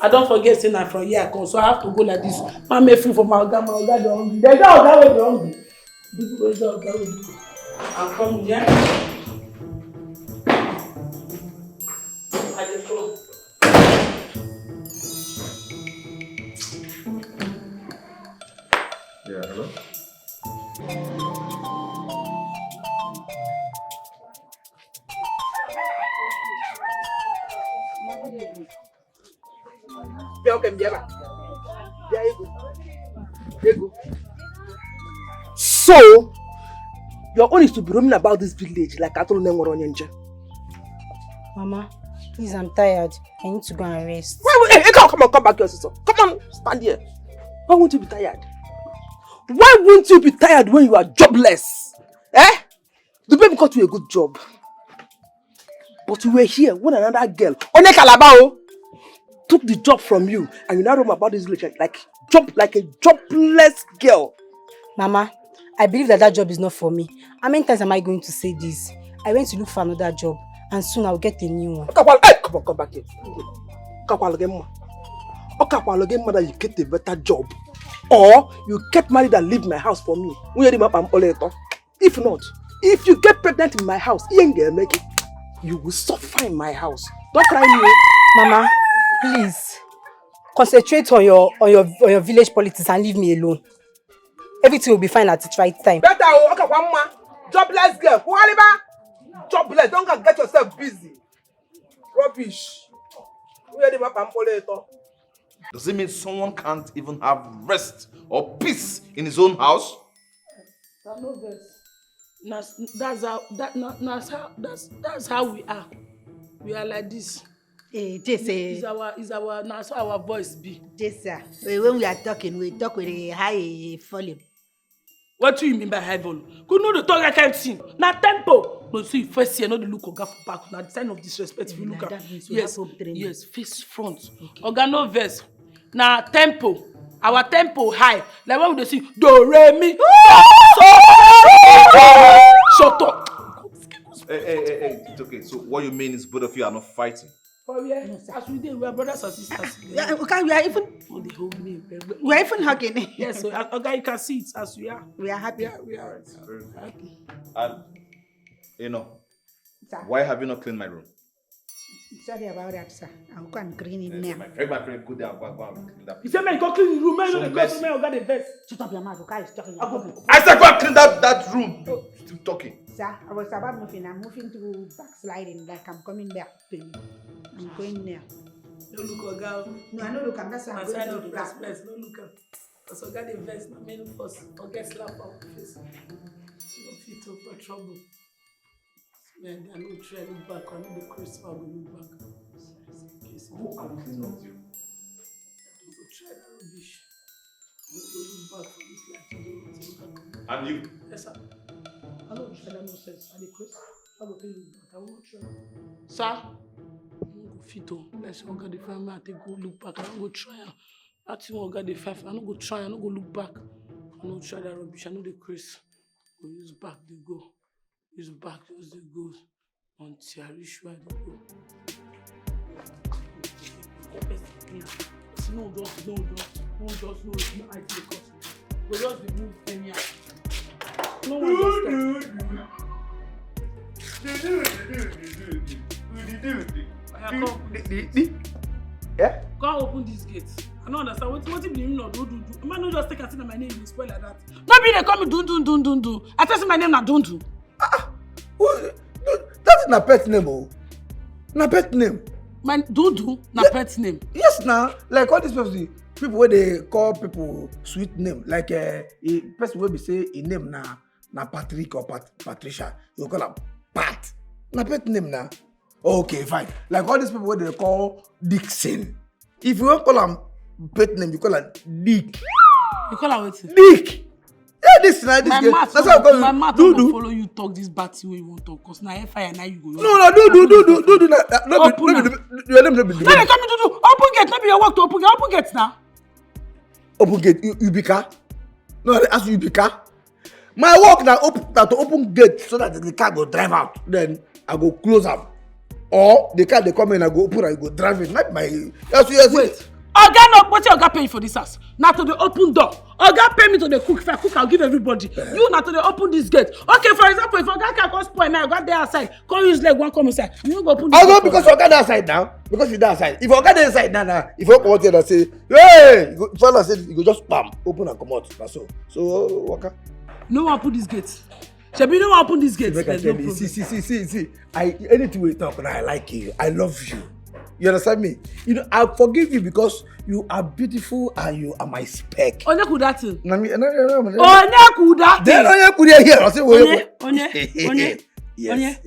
I don't forget say na from here I come, so I have to go like this. Ma make food for my Oga dey hungry. There's no Oga wey dey hungry. There's no Oga wey dey. I'm coming, yeah? I dey go. Yeah, hello? So, your own is to be roaming about this village like I told them Mama, please, I'm tired. I need to go and rest. Hey, come on, come back here, sister. Come on, stand here. Why won't you be tired? Why won't you be tired when you are jobless? The baby got you a good job. But you were here when another girl, One Kalabao, took the job from you, and you now roam about this village like a jobless girl. Mama, I believe that job is not for me. How many times am I going to say this? I went to look for another job, and soon I'll get a new one. Hey, come back here. That you get a better job, or you get married and leave my house for me. If not, if you get pregnant in my house, you will suffer in my house. Don't cry me. Mama, please concentrate on your village politics and leave me alone. Everything will be fine at the right time. Better, okay, one more. Jobless girl. Jobless. Don't get yourself busy. Rubbish. Does it mean someone can't even have rest or peace in his own house? That's how we are. We are like this. Is our voice be. When we are talking, we talk with a high volume. What do you mean by high volume? Could not talk I can't sing. Now tempo. No, see first here, not the look Oga for back. Now the sign of disrespect. If you look at yes, face front. Oga no verse. Now tempo. Our tempo high. Like when we sing do re mi. Shut up. Hey, it's okay. So what you mean is both of you are not fighting? Oh yeah, as we did, we are brothers and sisters. Yeah, okay, we are even. Oh, they hold me. We are even hugging. Yes, so okay, you can see it as we are. We are happy. We are happy. And You know, Sir. why have you not cleaned my room? Sorry about that, sir. I'll go and clean it now. My friend, go there and go and clean that. He said, man, go clean the room. Man, So no, messy. man, got the best. Shut up your mouth, okay? Stop your I said go and clean that room. Still talking. Sir, I was about moving. I'm moving to backsliding, like I'm coming back to you. I'm going there. No look, girl. No, I know look, I'm that's why I'm Outside going of to the press, back. press, no look up. Because I got the vest, my main first. Or get slap on the face. No fit up for trouble. Man, I no try look back. I know the Chris will look back. Who absolutely not you? Don't try that rubbish. Don't look back for this life. Don't look back. And you? Yes, sir. I don't try that nonsense. I the Chris. I will pay you back. I will not try. Sir? I don't go fit up. Let's go get the family. I take go look back. I don't go try. I think I got the 5. I don't go try. I don't go look back. I don't try that rubbish. I know the Chris. Go use back, they go. Use back, just they go. Until I reach where they go. No, just, no, it's not IT the cost. We just remove any. No one just Yeah? Go open this gate. I don't understand. What if you not do? Man, no just take a thing my name is spoil like that. Nobody they call me do. I tell you my name na do. That's not pet name, oh. Not pet name. My do na pet name. Yes, now. Like all these people where they call people sweet name. Like a person will be say a name na Patrick or Patricia. You call them Pat. Na pet name now. Okay, fine. Like all these people where they call Dixon. If you don't call them pet name, you call them Dick. You call her what? Dick. Yeah, this girl. That's why I call you. My mouth don't follow you talk this bad thing you want to talk. Cause now fire now you go. No, do. No, your name no be. No, they come to do. Open gate, not be your work to open gate. Open gate now. Open gate, you be car. No, they ask you be car. My work now to open gate so that the car go drive out. Then I go close up. Or the car they come in, I go open and I go drive it. Not my. Yes. Wait. Oga no, what Oga pay for this house? Now to the open door. Oga pay me to the cook. If I cook, I'll give everybody. You now to the open this gate. Okay, for example, if Oga can come spoil me, I got there outside. Come use leg one come inside. You don't go open this I go because Oga there outside now. Because you there outside. If Oga there inside now, if you come out here and say, hey, father said you go just bam, open and come out. That's all. So Waka. No one open this gate. Shebi no one open this gate. Make I tell you, see. Anything we talk now, I like you. I love you. You understand me? You know, I forgive you because you are beautiful and you are my spec. Onye kudati. Onye kudati. Then Onye kudati here. I say Onye. Yes.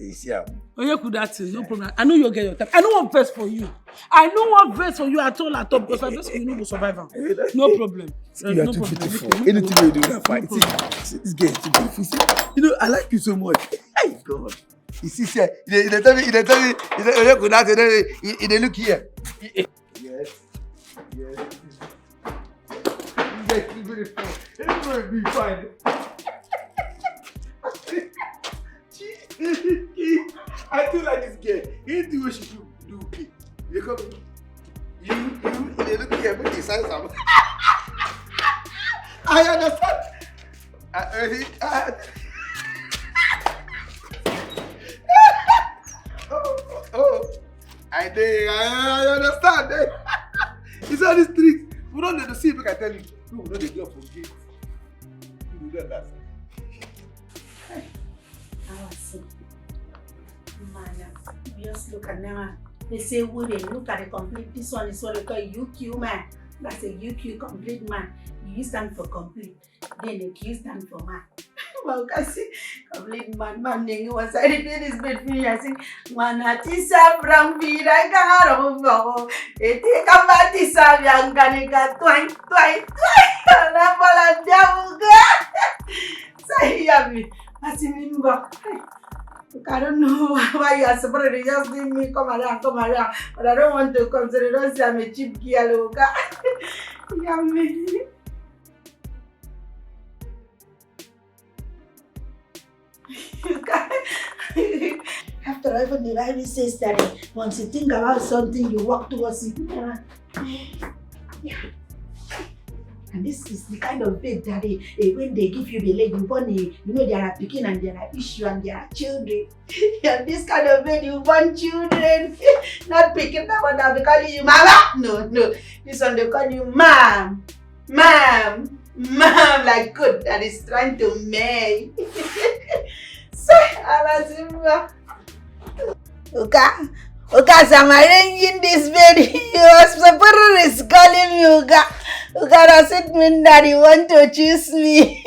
Onye kudati. No problem. I know you'll get your time. I know one verse for you. I know one verse for you at all because I just you know the survivor. No problem. You are too beautiful. Anything you do, that fine. See, this girl is too beautiful. See, you know, I like you so much. Hey God. You see, they tell me, Onye kudati. They look here. Yes. You guys are beautiful. It's going to be fine. I feel like this girl. You do what she do. Okay. You come. You. They look here. But they sign some. I understand. I understand. It's all these tricks. We don't need to see if I can tell you. No, we don't need to forget. You do that. Just look at them. They say women, look at the complete. This one is what they call UQ man. That's a UQ complete man. U stand for complete. Then the Q stand for man. Well, I see complete man. Man, you was I did this bit for you. I think Manatisa from Vida Garo. It take a Matisa Yanganica twice. Say, Yami. I see me back. Look, I don't know why you are separated. Just leave me, come around. But I don't want to come, so they don't say I'm a cheap girl, okay? Yummy. After all, even the Bible says that once you think about something, you walk towards it. Yeah. And this is the kind of bed that when they give you the leg, you born there are picking and there are issue and there are children. And this kind of bed, you born children. Not picking that one, they'll be calling you mama. No. This one they call you ma'am. Ma'am, like good that is trying to marry. So, Uka, I'm arranging this bed. Your supporter is calling me, Uka. Uka doesn't mean that you want to choose me.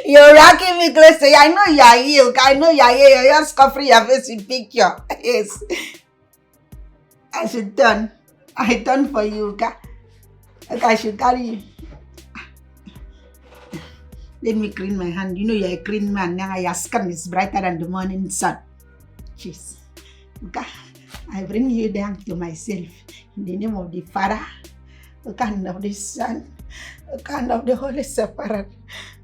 You're rocking me closely. I know you're here, Uka. I know you're here. You're just covering your face with picture. Yes. I should turn. I turn for you, Uka. Uka, I should carry you. Let me clean my hand. You know you're a clean man. Now your skin is brighter than the morning sun. Jeez. Uka, I bring you down to myself in the name of the Father, Uka, and of the Son, Uka, and of the Holy Spirit.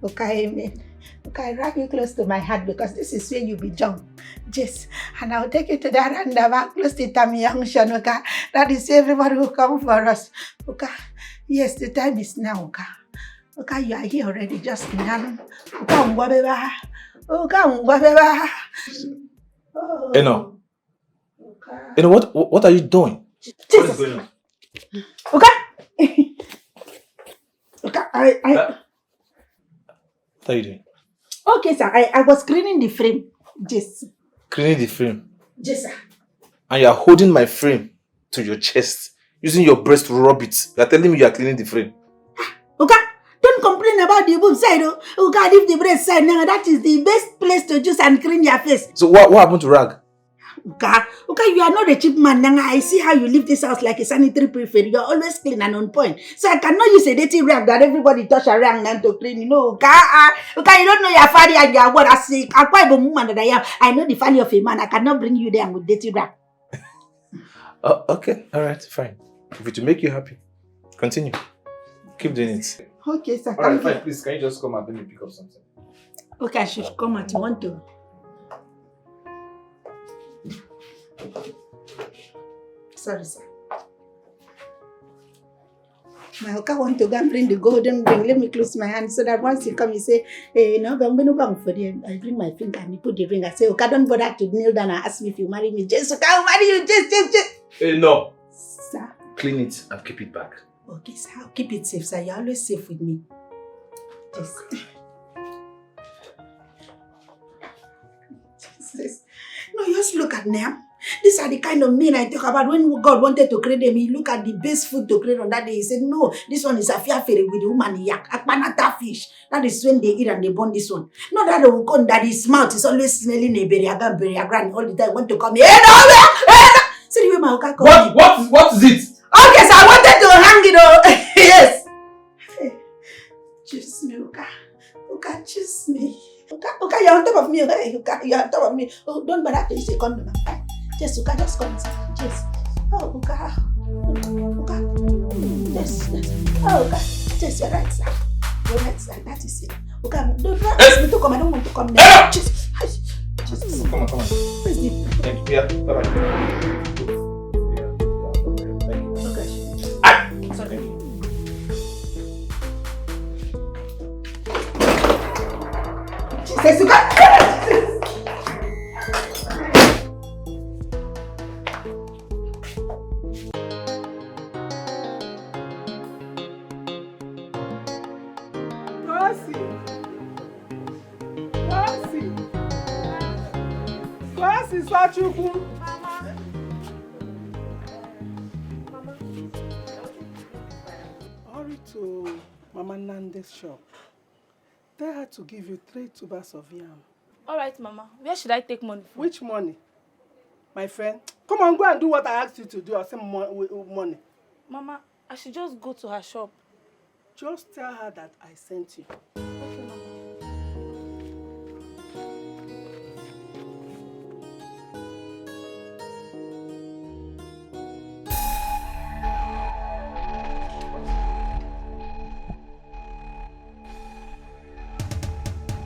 Uka, amen. Uka, I wrap you close to my heart because this is where you be young. Yes. And I'll take you to that roundabout close to Tammy Junction, Uka. That is everybody who come for us. Uka, yes, the time is now, Uka. Uka, you are here already, just now. Uka, Mwabeba. Uka, Mwabeba. Eno. Eno, what are you doing? Jesus. What is going on? Okay. Okay, What are you doing? Okay, sir. I was cleaning the frame. Yes. Cleaning the frame? Yes, sir. And you are holding my frame to your chest, using your breast to rub it. You are telling me you are cleaning the frame. Okay. Don't complain about the boob side. Okay, leave the breast side now. That is the best place to juice and clean your face. So what happened to rag? Okay, you are not a cheap man. I see how you leave this house like a sanitary prefect. You are always clean and on point. So I cannot use a dirty rag that everybody touch a rag now to clean. You know, okay, you don't know your father and your what I say. I'm quite a woman that I am. I know the value of a man. I cannot bring you there with dirty rag. Oh, okay, all right, fine. If it will make you happy, continue. Keep doing it. Okay, sir. All right, fine. Please, can you just come and let me pick up something? Okay, I should come at you want to. Sorry, sir. My Oka want to go and bring the golden ring. Let me close my hand so that once you come, you say, hey, no, I'm going to bang for them. I bring my finger and you put the ring. I say, Oka, don't bother to kneel down and ask me if you marry me. Just Oka, I'll marry you. Just. Hey, no. Sir. Clean it and keep it back. Okay, sir. I'll keep it safe, sir. You're always safe with me. Just. Jesus. No, just look at them. These are the kind of men I talk about. When God wanted to create them, he looked at the best food to create on that day. He said, no, this one is a fair fairy with the woman yak, akpanata fish. That is when they eat and they burn this one. Not that the one that his mouth is always smelling a beriagan all the time. Want to come here? See the way my Oka come. What is it? Okay, so I wanted to hang it all. Yes. Choose me, Oka. Oka, choose me. Oka, you're on top of me. Okay? Oka, you're on top of me. Oh, don't bother to use a condom. I'm fine. Just Oka, just come inside. Just. Oh, Oka. Oka. Yes. Oh, Oka. Just your right side. Your right side. That is it. Oka, don't ask me to come. I don't want to come there. Just. Come on. Where's the... Thank you. Yeah, bye-bye. Hurry to Mama Nande's shop. Tell her to give you 3 tubers of yam. Alright, Mama. Where should I take money from? Which money? My friend, come on, go and do what I asked you to do. I'll send money. Mama, I should just go to her shop. Just tell her that I sent you. Okay, Mama.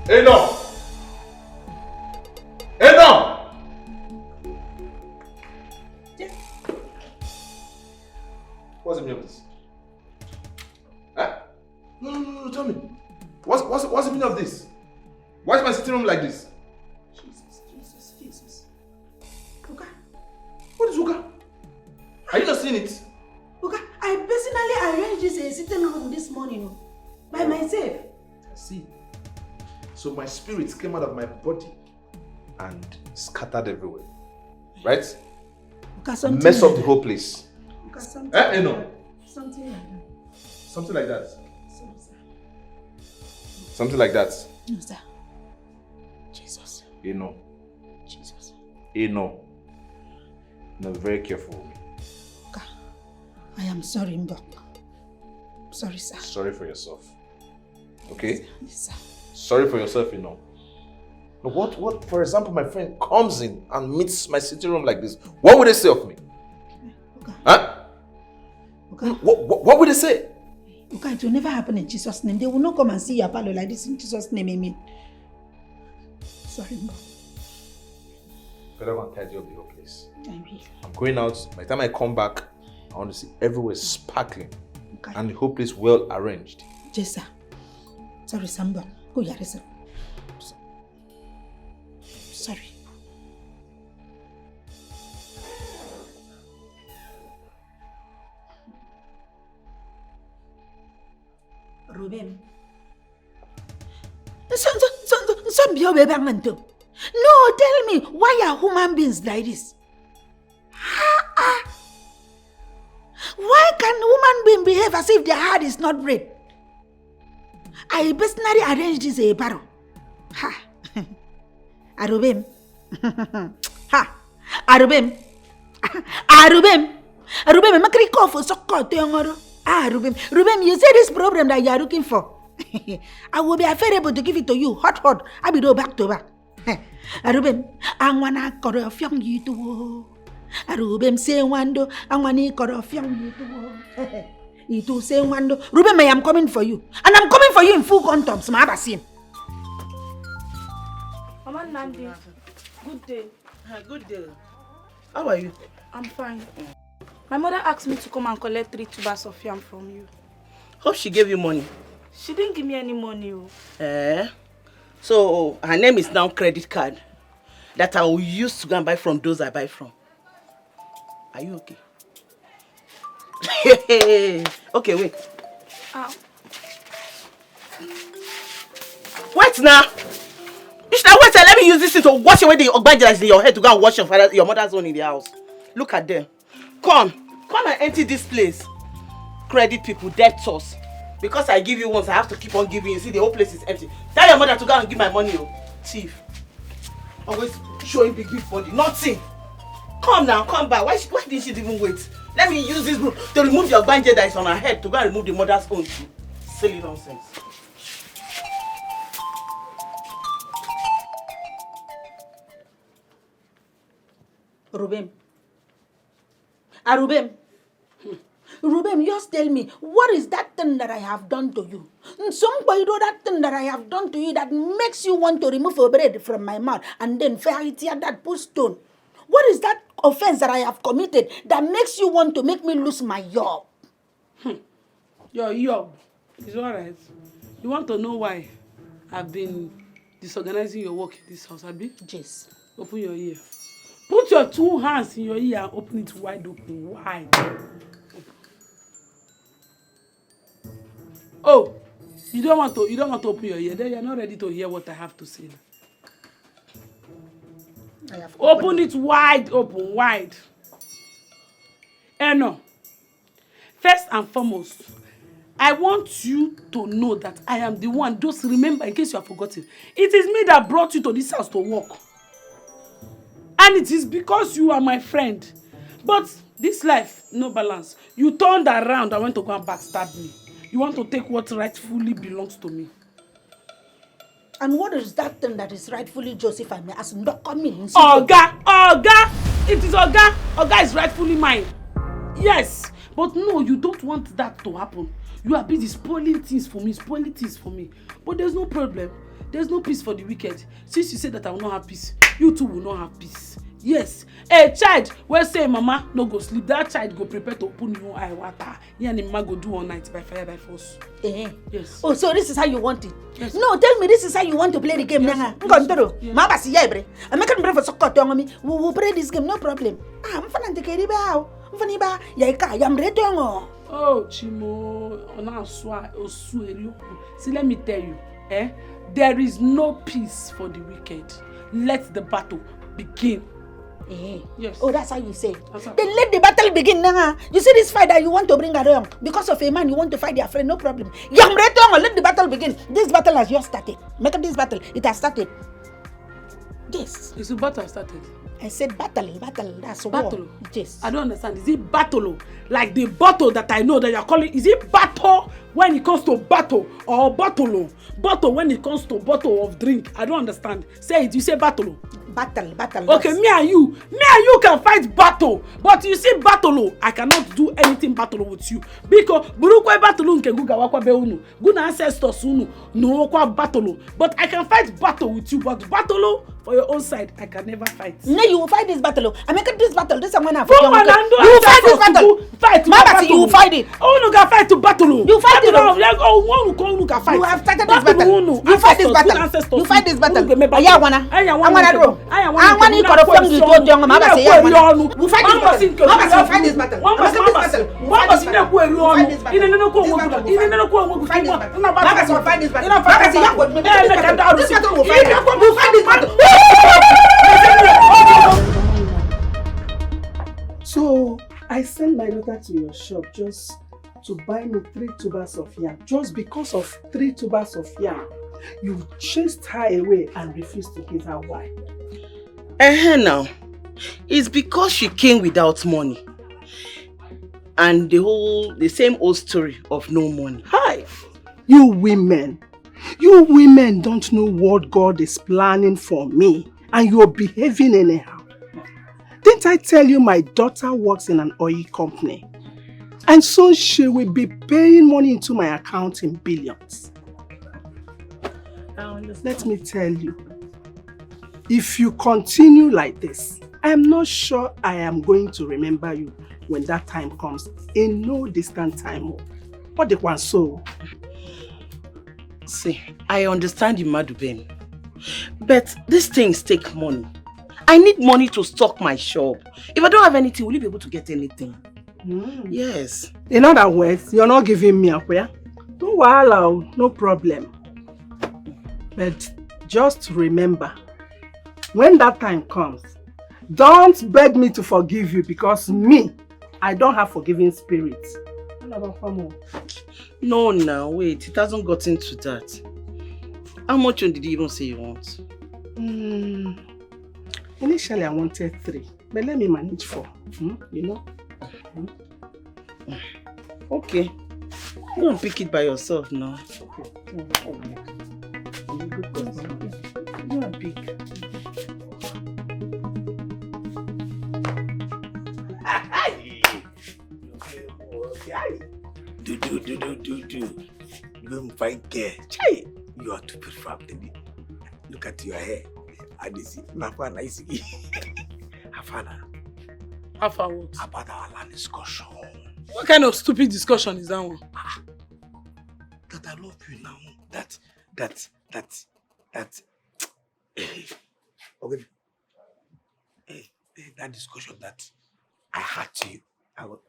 Hey, no! Hey, no! What's the meaning of this? Huh? No. What's the meaning of this? Why is my sitting room like this? Jesus. Oga. What is Uga? Are you not seeing it? Oga, I personally arranged this sitting room this morning by myself. I see. So my spirits came out of my body and scattered everywhere. Right? Oga, mess up the whole place. Oga, something. No. Something like that. Something like that. Something like that. No, sir. Jesus. Jesus. No, very careful with me. Oga, I am sorry, Mbok. Sorry, sir. Sorry for yourself. Okay? Yes, sir. Sorry for yourself, What, for example, my friend comes in and meets my sitting room like this, what would they say of me? Okay. Huh? Okay. What would they say? Okay, it will never happen in Jesus' name. They will not come and see your parlor like this in Jesus' name, amen. Sorry, Mbok. Better go and tidy up the whole place. I will. I'm going out. By the time I come back, I want to see everywhere sparkling. Okay. And the whole place well arranged. Yes, sir. Sorry, Samba. Go here, sir. Sorry. Ruben. No, tell me, why are human beings like this? Why can human being behave as if their heart is not red? I personally arranged this a barrel. Ha! Arubem. Ha! Arubem. Arubem, makri kofu sokko teongoro. Rubem, you say this problem that you are looking for. I will be available to give it to you, hot. I will go back to back. Arubem, angwana koro fyong yitu. Arubem say wando, angwani koro fyong yitu. Itu say wando. Rubem, I am coming for you, and I'm coming for you in full condoms, ma abasin. Mama Nandi, good day. Good day. How are you? I'm fine. My mother asked me to come and collect 3 tubers of yam from you. Hope she gave you money. She didn't give me any money. So her name is now credit card that I will use to go and buy from those I buy from. Are you okay? Okay, wait. Ow. Wait now. You should wait and let me use this thing to wash away the ogbanja in your head to go and wash your mother's own in the house. Look at them. Come and empty this place. Credit people, debtors. Because I give you once, I have to keep on giving you. See, the whole place is empty. Tell your mother to go and give my money, oh. Thief. Always showing big body. Nothing. Come now, come back. Why didn't she even wait? Let me use this broom to remove the ogbanja that is on her head to go and remove the mother's own too. Silly nonsense. Rubem. Rubem, just tell me, what is that thing that I have done to you? Somebody do that thing that I have done to you that makes you want to remove a bread from my mouth and then fire it here that put stone. What is that offense that I have committed that makes you want to make me lose my job? Your job is alright. You want to know why I've been disorganizing your work in this house, Abi? Yes. Open your ear. Put your 2 hands in your ear and open it wide open. Wide. Oh, you don't want to open your ear. Then you're not ready to hear what I have to say. Open it wide open, wide. No. First and foremost, I want you to know that I am the one. Just remember, in case you have forgotten, it is me that brought you to this house to work. And it is because you are my friend. But this life, no balance. You turned around and went to go and backstab me. You want to take what rightfully belongs to me. And what is that thing that is rightfully Joseph? I may ask him, don't come in. Oga! It is Oga. Oga is rightfully mine. Yes. But no, you don't want that to happen. You are busy spoiling things for me. But there's no problem. There's no peace for the wicked. Since you said that I will not have peace, you too will not have peace. Yes. A child will say mama no go sleep. That child go prepare to open new eye water. He and him go do all night by fire by force. Yes. Oh, so this is how you want it? Yes. No, tell me this is how you want to play the game. Yes. Mama see yebre. I'm making brave for soccer to me. We will play this game, no problem. I'm fine to carry bow. I'm funny ba. I'm ready to go. Oh, Chimo, see, let me tell you, there is no peace for the wicked. Let the battle begin. Yes. Oh, that's how you say. Then let the battle begin. You see this fight that you want to bring around because of a man you want to fight your friend, no problem. Let the battle begin. This battle has just started. Make up this battle. It has started. Yes. Is the battle started? I said battle. That's battle. War. Yes. I don't understand. Is it battle like the bottle that I know that you're calling? Is it battle when it comes to battle or bottle? Bottle when it comes to bottle of drink? I don't understand. Say it. You say battle. Battle. Okay, yes. me and you can fight battle, but you see battle, I cannot do anything battle with you because burukwe battle nke guga wakwa be unu, guna ancestors unu no kwa battle, but I can fight battle with you, but battle for your own side I can never fight. No, you will fight this battle. I make this battle. This I'm gonna fight. You will fight this battle. Fight. Mama, you will fight it. Oh, no, can fight to battle. You fight it. Oh, one who can fight. You have started this battle. You fight this battle. You fight this battle. I wanna do. I want you to from the door, young Mama say, you fight this battle. Mama say, fight this battle. Mama say, fight this battle. Mama say, fight this battle. This battle will fight. You fight this battle. So I sent my daughter to your shop just to buy me 3 tubers of yam. Just because of 3 tubers of yam, you chased her away and refused to give her why? Now, it's because she came without money. And the same old story of no money. Hi! You women don't know what God is planning for me. And you're behaving anyhow. Didn't I tell you my daughter works in an oil company? And so she will be paying money into my account in billions. Let me tell you, if you continue like this, I am not sure I am going to remember you when that time comes in no distant time. What the one so? See, I understand you, Madubem. But these things take money. I need money to stock my shop. If I don't have anything, will you be able to get anything? Yes. In other words, you're not giving me a prayer? No wahala, no problem. But just remember, when that time comes, don't beg me to forgive you because me, I don't have forgiving spirits. No, wait, it hasn't gotten to that. How much did you even say you want? Initially, I wanted 3, but let me manage 4. You know? Okay. You don't pick it by yourself now. You don't pick. Do. You don't find care. Chai! You are too perfect, baby. Look at your hair. And this is Nafana. Hafana what? About our land discussion. What kind of stupid discussion is that one? That I love you now. That. Okay. That discussion that I had to you.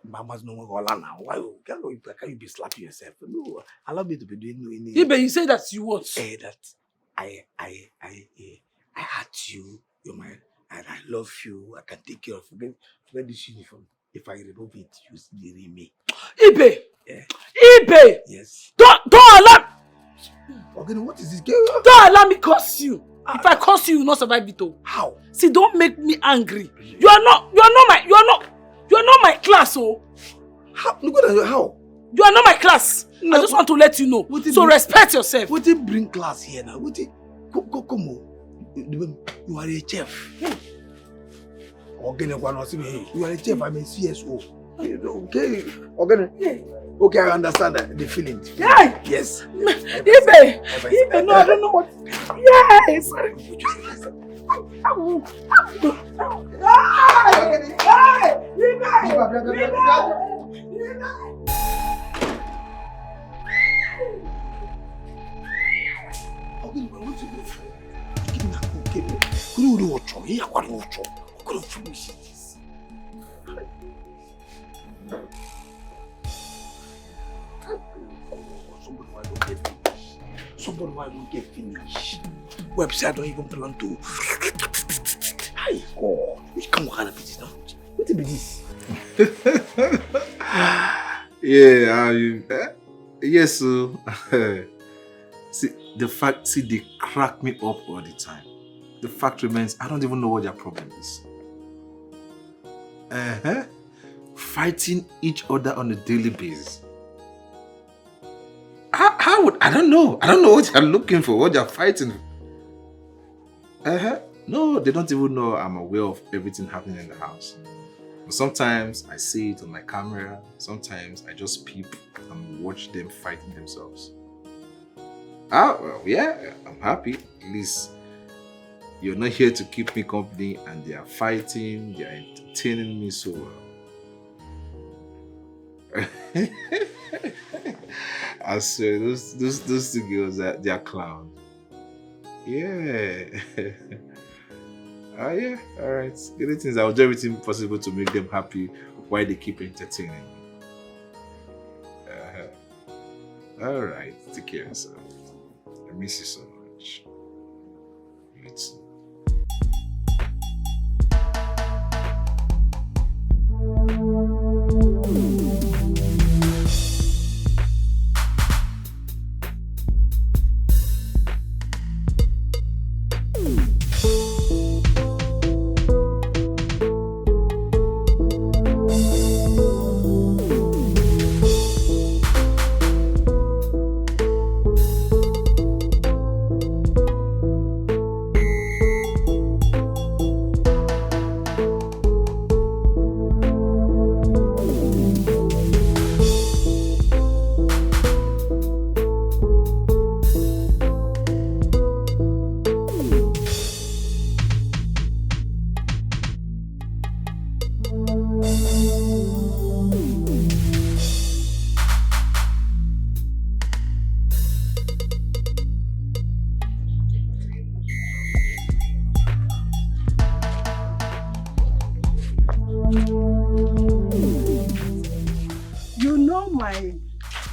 Mama's no more now. Why can you be slapping yourself? No, allow me to be doing no. Yeah, but you say that you what? That I had you. You're my, and I love you. I can take care of you. Forget this uniform. If I remove it, you still me. Ibe. Yeah. Ibe. Yes. Don't allow. Okay, what is this girl? Don't allow me curse you. If I curse you, you will not survive it all. How? See, don't make me angry. You are not my class, oh. How? Look at how. You are not my class. No, I just want to let you know. So respect yourself. What did bring class here now? What did come on. You are a chef. You are a chef, I'm a CSO. Okay. Okay, I understand that, the feeling. Yeah. Yes. Ibe, no, I don't know what. Yes. Somebody why don't get finished. Website don't even belong to. Hi God, which kind of business now? What is this? Yeah, yes, so see, they crack me up all the time. The fact remains, I don't even know what their problem is. Fighting each other on a daily basis. I don't know what they're looking for, what they're fighting. No, they don't even know I'm aware of everything happening in the house. But sometimes I see it on my camera, sometimes I just peep and watch them fighting themselves. Well, yeah, I'm happy. At least you're not here to keep me company and they are fighting, they are entertaining me so well. I swear, those two girls, they are clowns. Yeah. Yeah, alright. The other things, I'll do everything possible to make them happy while they keep entertaining me. Alright, take care of yourself. I miss you so much. You too.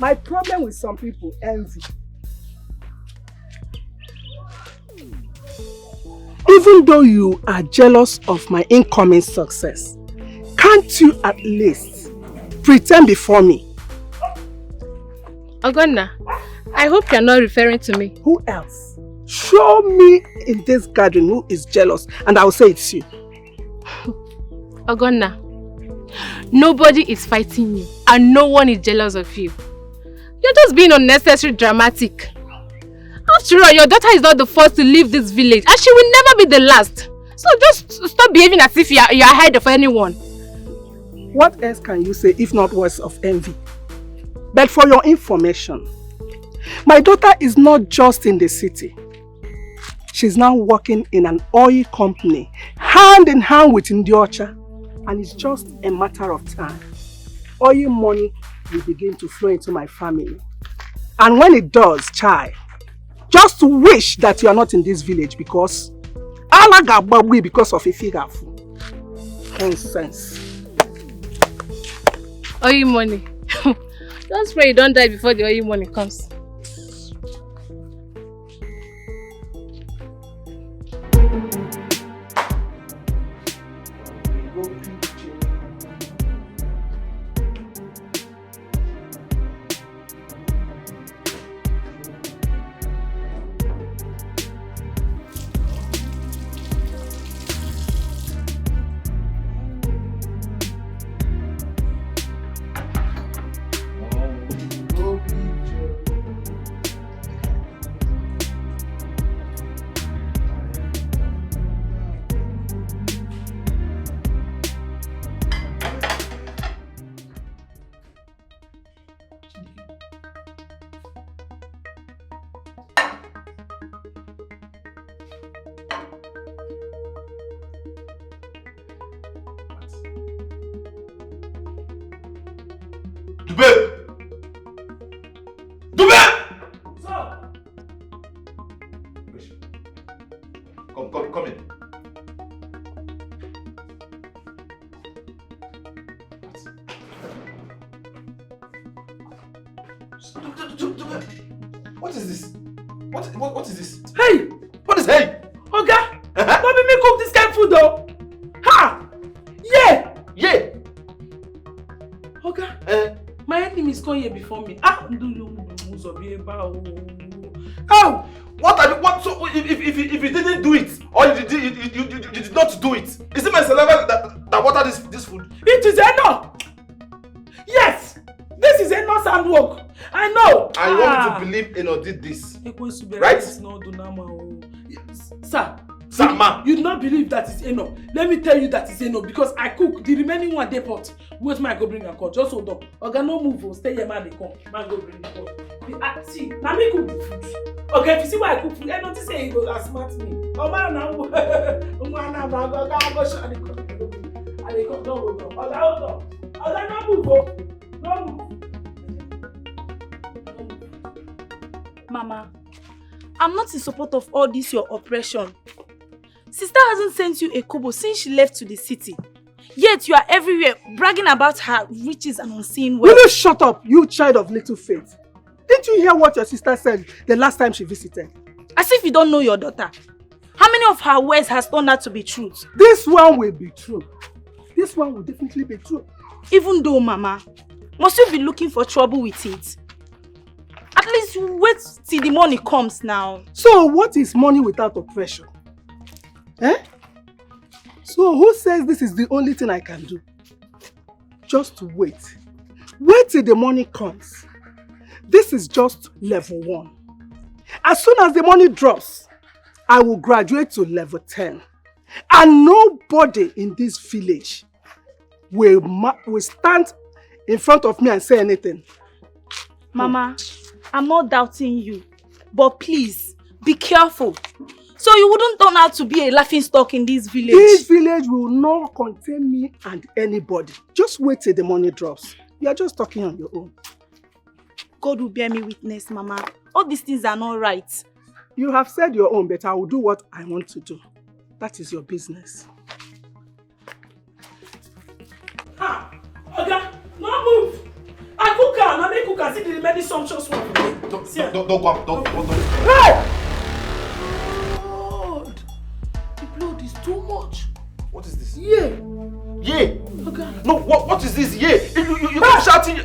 My problem with some people, envy. Even though you are jealous of my incoming success, can't you at least pretend before me? Ogonna, I hope you're not referring to me. Who else? Show me in this gathering who is jealous and I will say it's you. Ogonna, nobody is fighting you and no one is jealous of you. You're just being unnecessarily dramatic. After all, your daughter is not the first to leave this village and she will never be the last. So just stop behaving as if you're ahead of anyone. What else can you say if not words of envy? But for your information, my daughter is not just in the city. She's now working in an oil company, hand in hand with Ndiocha. And it's just a matter of time. Oil money will begin to flow into my family. And when it does, child, just wish that you are not in this village because Allah got because of a figure. Nonsense. Oil money. Just pray you don't die before the oil money comes. What is this? What is this? Hey! What is hey? Oga! Don't be me cook this kind of food though! Ha! Yeah! Yeah! Oga, my enemies come here before me. Ah! Oh! What are you, what, so if you didn't do it, or you did not do it, is it my saliva that watered this food? It is enough! Yes! This is enough handwork! I know! And you want me to believe Eno did this? Right? Sir, Sama! You do not believe that is Eno. Let me tell you that is Eno because I cook the remaining one day pot. Wait, my go bring a pot. Just hold on. Oga no move. Stay here, man. They come. Man go bring the pot. See, now me cook the food. Okay, if you see why I cook food, I notice say he go smart me. Oh man, now go show. I dey come. No go. Oga hold on. Oga no move. No move. Mama, I'm not in support of all this your oppression. Sister hasn't sent you a kobo since she left to the city. Yet you are everywhere bragging about her riches and unseen wealth. Will you shut up, you child of little faith? Didn't you hear what your sister said the last time she visited? As if you don't know your daughter. How many of her words has turned out to be truth? This one will be true. This one will definitely be true. Even though, Mama, must you be looking for trouble with it? At least you wait till the money comes now. So what is money without oppression? Eh? So who says this is the only thing I can do? Just wait. Wait till the money comes. This is just level 1. As soon as the money drops, I will graduate to level 10. And nobody in this village will stand in front of me and say anything. Mama, I'm not doubting you. But please, be careful. So you wouldn't turn out to be a laughingstock in this village. This village will not contain me and anybody. Just wait till the money drops. You are just talking on your own. God will bear me witness, Mama. All these things are not right. You have said your own, but I will do what I want to do. That is your business. Ha! Oga, no move! I cook her, and I make cook her. See the remaining sumptuous one. Don't go up, don't. Hey! Lord, the blood is too much. What is this? Yeah. Yeah. Oga. No, what is this? Yeah. You keep shouting.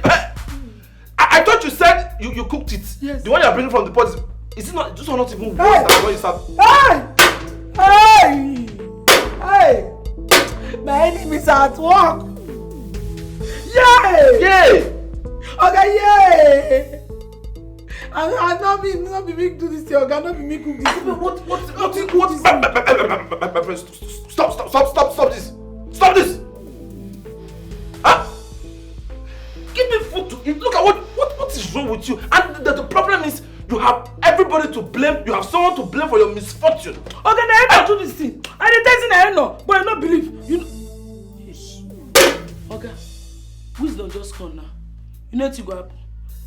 I thought you said you cooked it. Yes. The one you are bringing from the pot is it not? This one not even worse than when you start. Hey! Hey! My enemies are at work. Yay! Yeah. Okay, yay! I not be me do this thing. Okay, not be me cook this. Stop this! Stop this! Huh? Give me food to eat. Look at what is wrong with you? And the problem is you have everybody to blame. You have someone to blame for your misfortune. Okay, now I do this thing. I dey tell you I know, but I not believe. You know. Okay, wisdom just come now. You know what you go happen?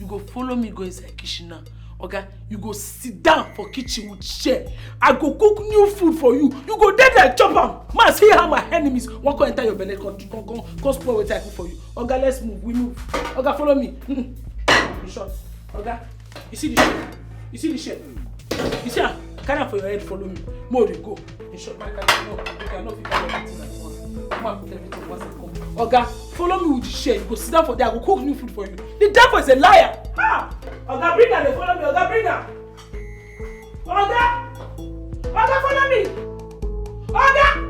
You go follow me go inside kitchen now. Okay, you go sit down for kitchen with chair. I go cook new food for you. You go dead like chop am. Man, see how my enemies won't go enter your belly. Come spoil what I cook for you. Okay, let's move. We move. Okay, follow me. In short. Okay, you see the shape? You see the shape? You see am? Carry am for your head. Follow me. More dey go. In short, man, you cannot fit carry everything at once. Come on, put everything once and come. Oga, follow me with the share. You go sit down for there. I go cook new food for you. The devil is a liar. Ha! Oga, bring her. They follow me. Oga, bring her. Oga, follow me. Oga.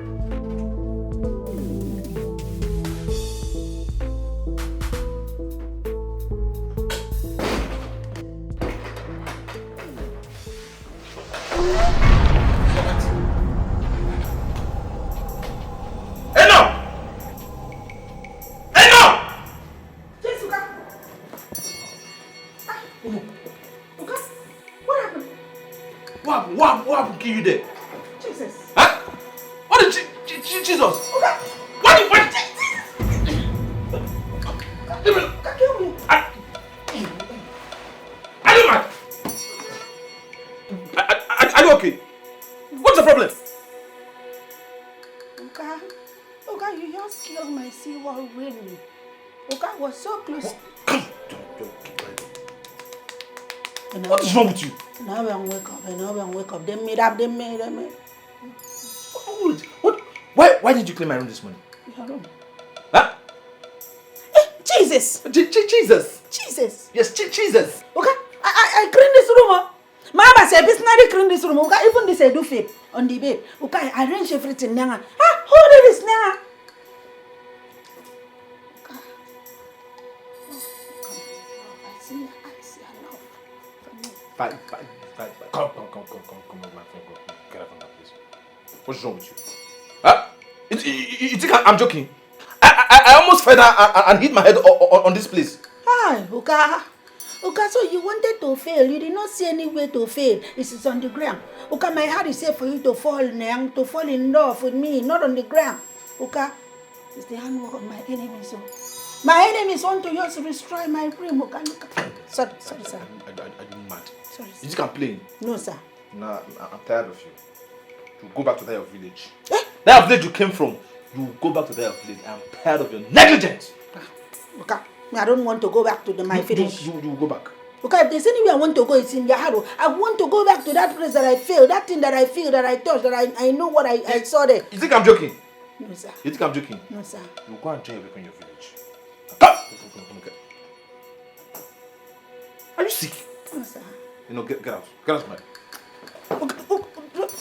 What happened to you there? Jesus. Huh? What did Jesus? Okay. What? Kill me. Are you mad? Are you okay? What's the problem? Oga, you just killed my seawall really. Oga was so close. What is wrong with you? Now when wake up. They made up. What? Why did you clean my room this morning? Your room. Huh? Jesus. Jesus. Jesus. Yes, Jesus. Okay, I clean this room. Mama said, "Personally clean this room." Okay, even this I do fit on the bed. Okay, I arrange everything. Nanga. Who did this nanga? Fine. Come, my friend. Go. Get up on that, please. What's wrong with you? Huh? You think I'm joking? I almost fell down and hit my head on this place. Hi, Uka, so you wanted to fail. You did not see any way to fail. It is on the ground. Uka, my heart is safe for you to fall in love with me, not on the ground. Uka, it's the handwork of my enemies. So my enemies want to use to destroy my dream. Uka. Sorry, sir. Are you mad? Sorry, You think I'm playing? No, sir. Nah, I'm tired of you. You go back to that village. That village you came from. You go back to that village. I'm tired of your negligence. Okay, I don't want to go back to my village. You go back. Okay, if there's anywhere I want to go, it's in Yaharo. I want to go back to that place that I failed, that thing that I feel, that I touched, that I know what I saw there. You think I'm joking? No, sir. You think I'm joking? No, sir. You go and join your people in your village. Come! Are you sick? No, sir. Get out. Get out of my...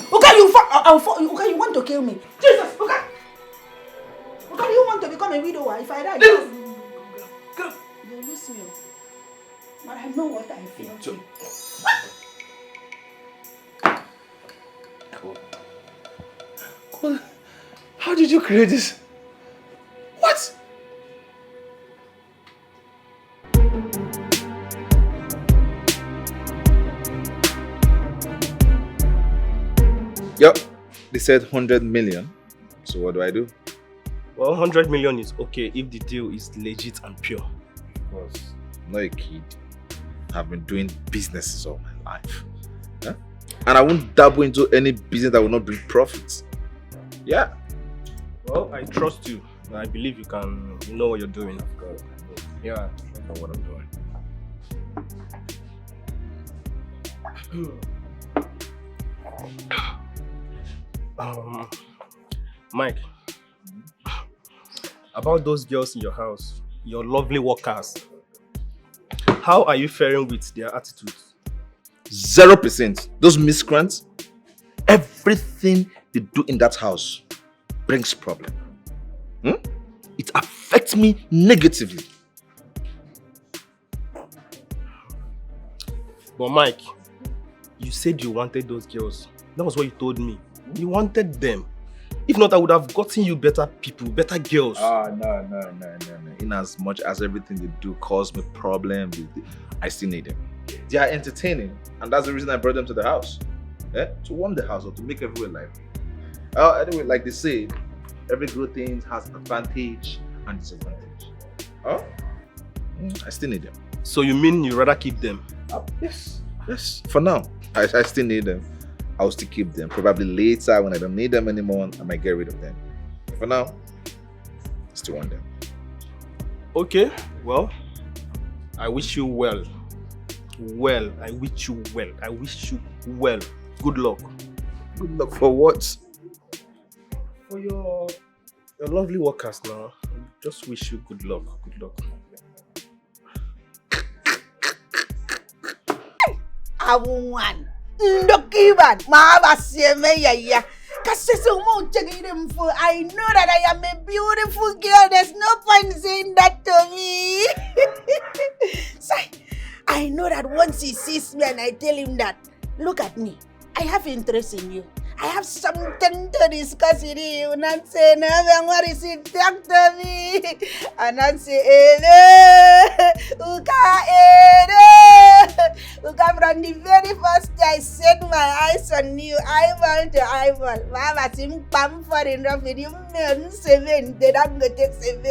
Okay, you want to kill me. Jesus, okay. Okay, you want to become a widower if I die? Get out. You lose me. But I know what I feel. Cool. How did you create this? What? Yep, they said 100 million. So what do I do? Well, 100 million is okay if the deal is legit and pure. Of course, I'm not a kid. I've been doing businesses all my life. Huh? And I won't dabble into any business that will not bring profits. Yeah. Well, I trust you. I believe you know what you're doing. Of course, I Yeah. know what I'm doing. Mike, about those girls in your house, your lovely workers, how are you faring with their attitudes? 0%. Those miscreants, everything they do in that house brings problem. It affects me negatively. But Mike, you said you wanted those girls. That was what you told me. You wanted them. If not, I would have gotten you better people, better girls. No. In as much as everything they do cause me problems, I still need them. They are entertaining, and that's the reason I brought them to the house. To warm the house up, to make everywhere lively. Anyway, like they say, every good thing has advantage and disadvantage. I still need them. So you mean you rather keep them? Yes. For now, I still need them. I'll still keep them. Probably later, when I don't need them anymore, I might get rid of them. For now, I still want them. Okay, well, I wish you well. I wish you well. I wish you well. Good luck. Good luck for what? For your lovely workers now. Just wish you good luck. Good luck. Awan. Ndokiban. Maabasieme ya. I know that I am a beautiful girl. There's no point saying that to me. I know that once he sees me and I tell him that, look at me, I have interest in you. I have something to discuss with you. And say, no, what is it? Talk to me. And I say, Uka, from the very first day I set my eyes on you, eyeball to eyeball. Mama, sim pam for enough with you, men 7. They don't go take 7.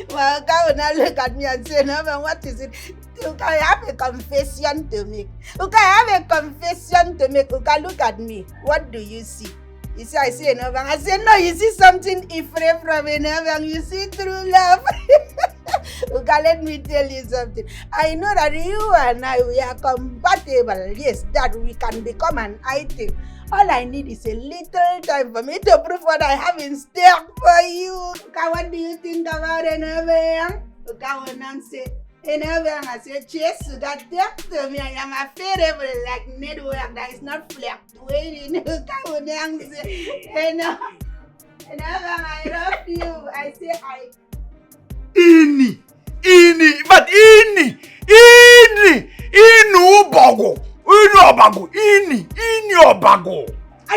Uka will now look at me and say, no, what is it? Uka, I have a confession to make. Uka, look at me. What do you see? You see, I say no, you see something different from another. You see true love. Uga, let me tell you something. I know that you and I, we are compatible. Yes, that we can become an item. All I need is a little time for me to prove what I have in stock for you. Uga, what do you think about Uga, when I say, I say, cheers, Uga, talk to me. I am a favorable like network that is not fluctuating. Uga, when I say, I love you. I say, Ini Obago. I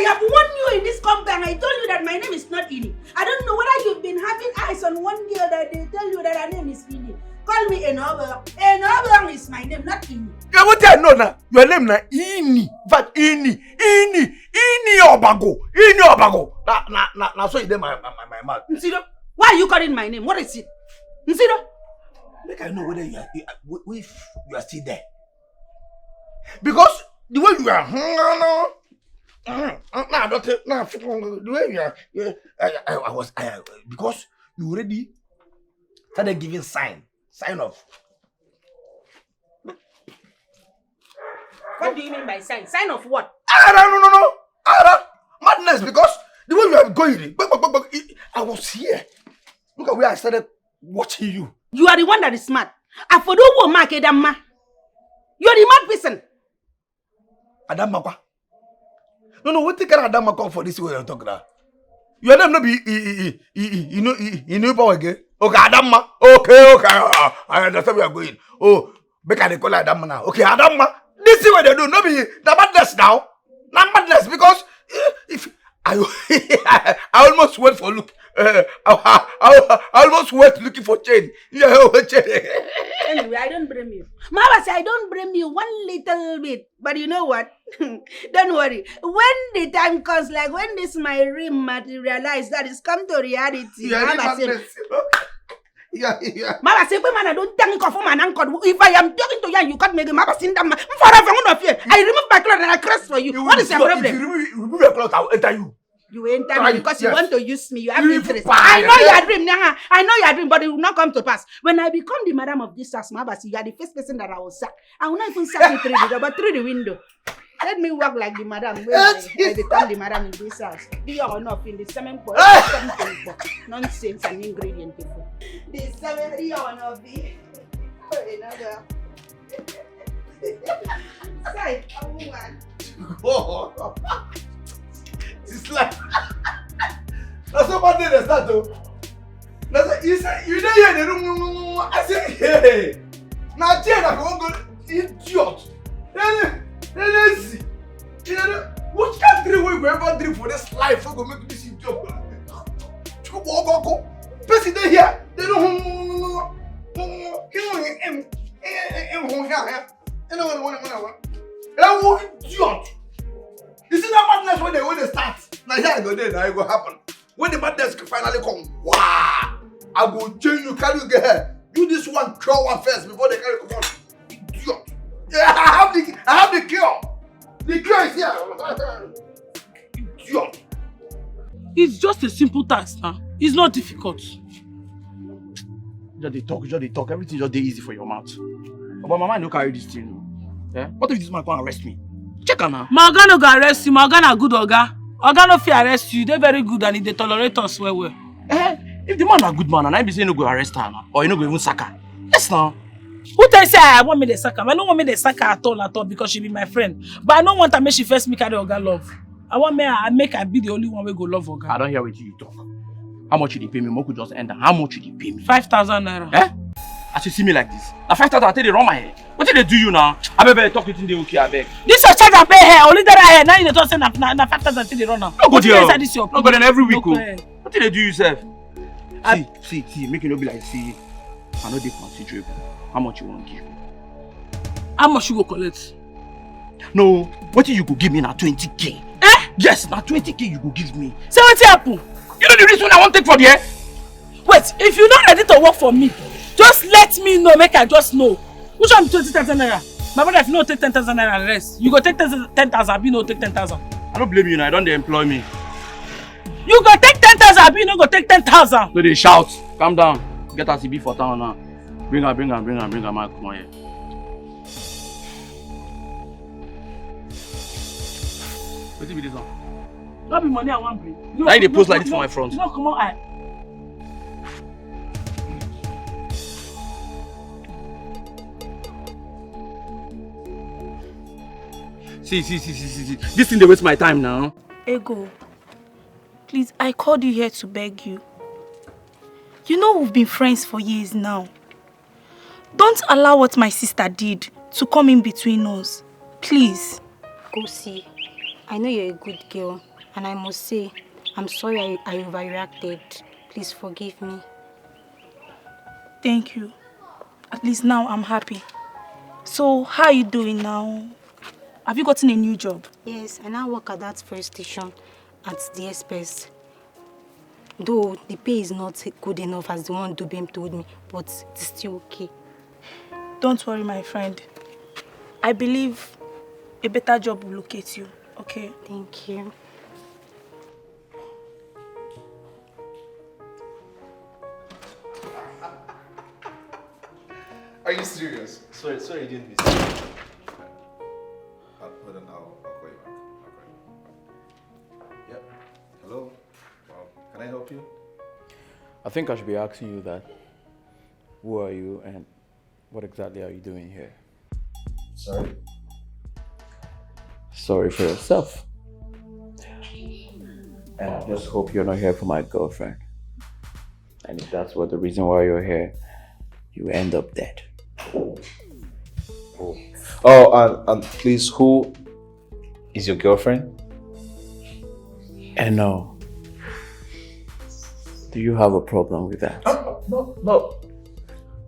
have warned you in this compound. I told you that my name is not Ini. I don't know whether you've been having eyes on one girl that they tell you that her name is Ini. Call me Enobel. Enobel is my name, not Ini. Yeah, what I know now? Your name now Ini. But Ini Obago. Now so you dey my mouth. Nsido, why are you calling my name? What is it? Nsido. Make I know whether if you are still there. Because the way you are, the way you are, because you already started giving sign of. What do you mean by sign? Sign of what? No. Madness, because the way you are going, I was here. Look at where I started watching you. You are the one that is smart. I for do what mark Adamma. You are the mad person. Adamma. No, what take Adamma for this way you're talking about? Your name no be you know power again. Okay, Adamma. Okay. I understand where you're going. Oh, make I call Adamma now. Okay, Adamma. This is what they do. No be the madness now. Not madness because if I almost went for look. I almost went looking for chain. Anyway, I don't blame you. Mama say I don't blame you one little bit. But you know what? Don't worry. When the time comes, like when this my dream materialize, that is come to reality. Mama say, Mama say, man, I don't thank you for my uncle. If I am talking to you, you can't make a Mama sing them. Forever, one of you. I remove my clothes and I curse for you. What is your problem? If you remove your clothes, I will enter you. You enter me because you want to use me. You have interest. I know your dream, Nyanga. I know your dream, but it will not come to pass. When I become the madam of this house, Mabasi, you are the first person that I will sack. I will not even sack you through the door, but through the window. Let me work like the madam when I become the madam in this house. Do you enough in the cement pot? Nonsense and ingredient people. The cement, do you enough be? Another. Say, a woman. Oh. It's like that's so bad they start though. That's like, you say you don't hear the room. I say hey. Now Jane go idiot. Lazy. What kind of we ever dream for this life? We go make this idiot. Go. Person they here. They don't. Idiot. You see that madness when they start? Now here I go there, now it will happen. When the madness finally come, wow! I go change you, carry you get here. Do this one, cure one first before they carry you come on. Idiot. Yeah, I have the cure. The cure is here. Idiot. It's just a simple task now. It's not difficult. Just they talk. Everything just easy for your mouth. But my man no carry this thing. Yeah? What if this man come arrest me? Check her now. My oga no go arrest you. My oga na good oga. Oga no fit arrest you. They very good and they tolerate us well. If the man a good man and I be saying no go arrest her now, or you no go even sack her. Yes now. Who tell you say I want me to sack her? I don't want me to sack her at all because she be my friend. But I don't want to make she first me carry oga love. I want me I make her be the only one we go love oga. I don't hear what you talk. How much you pay me? Moku just enter. How much you pay me? 5,000 naira. Eh? As you see me like this. Now 5,000 I tell they run my head. What did they do you now? I better talk to you in the okay, I beg. This your charge and pay hair. Only that I hair. Now you don't say na 5,000 till they run now. No go there. No go there every week. What did they do yourself? See, make you no be like see. I know they considerable. How much you want to give me? How much you go collect? No, what you go give me now 20k? Eh? Yes, now 20k you go give me. So what happen? You know the reason I want to take for the hair? Wait, if you're not ready to work for me, just let me know, make I just know. Which one be 20,000 naira? My brother, if you no take 10,000 naira and rest, you go take 10,000, you no take 10,000. I don't blame you now, I don't employ me. You go take 10,000, you no go take 10,000. So they shout, calm down, get us to be for town now. Bring her, man. Come on here. What be this one? Not be money I want bring. No, Now you dey post like this for my front. No, come on, See. This thing they waste my time now. Ego, please, I called you here to beg you. You know we've been friends for years now. Don't allow what my sister did to come in between us. Please. Go see. I know you're a good girl, and I must say, I'm sorry I overreacted. Please forgive me. Thank you. At least now I'm happy. So, how are you doing now? Have you gotten a new job? Yes, I now work at that first station at the Express. Though the pay is not good enough as the one Dubem told me, but it's still okay. Don't worry, my friend. I believe a better job will locate you, okay? Thank you. Are you serious? Sorry, you didn't miss it. Hold on, I'll call you back. Yep. Hello. Can I help you? I think I should be asking you that. Who are you and what exactly are you doing here? Sorry? Sorry for yourself. And I just hope you're not here for my girlfriend. And if that's what the reason why you're here, you end up dead. Oh, and please, who is your girlfriend? And no. Do you have a problem with that? No.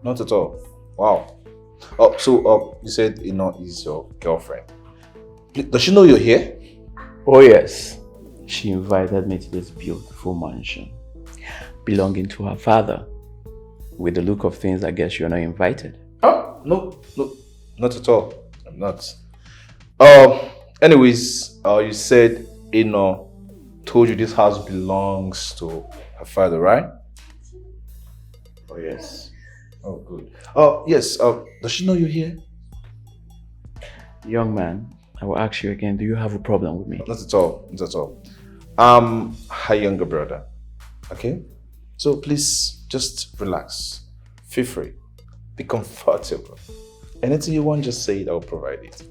Not at all. Wow. Oh, so you said Ino is your girlfriend. Does she know you're here? Oh yes. She invited me to this beautiful mansion belonging to her father. With the look of things, I guess you're not invited. Oh, no, not at all. I'm not. Anyways, you said Ino told you this house belongs to her father, right? Oh yes. Oh, good. Oh, yes. Does she know you're here? Young man, I will ask you again, do you have a problem with me? Not at all. I'm her younger brother. Okay? So please, just relax. Feel free. Be comfortable. Anything you want, just say it. I'll provide it.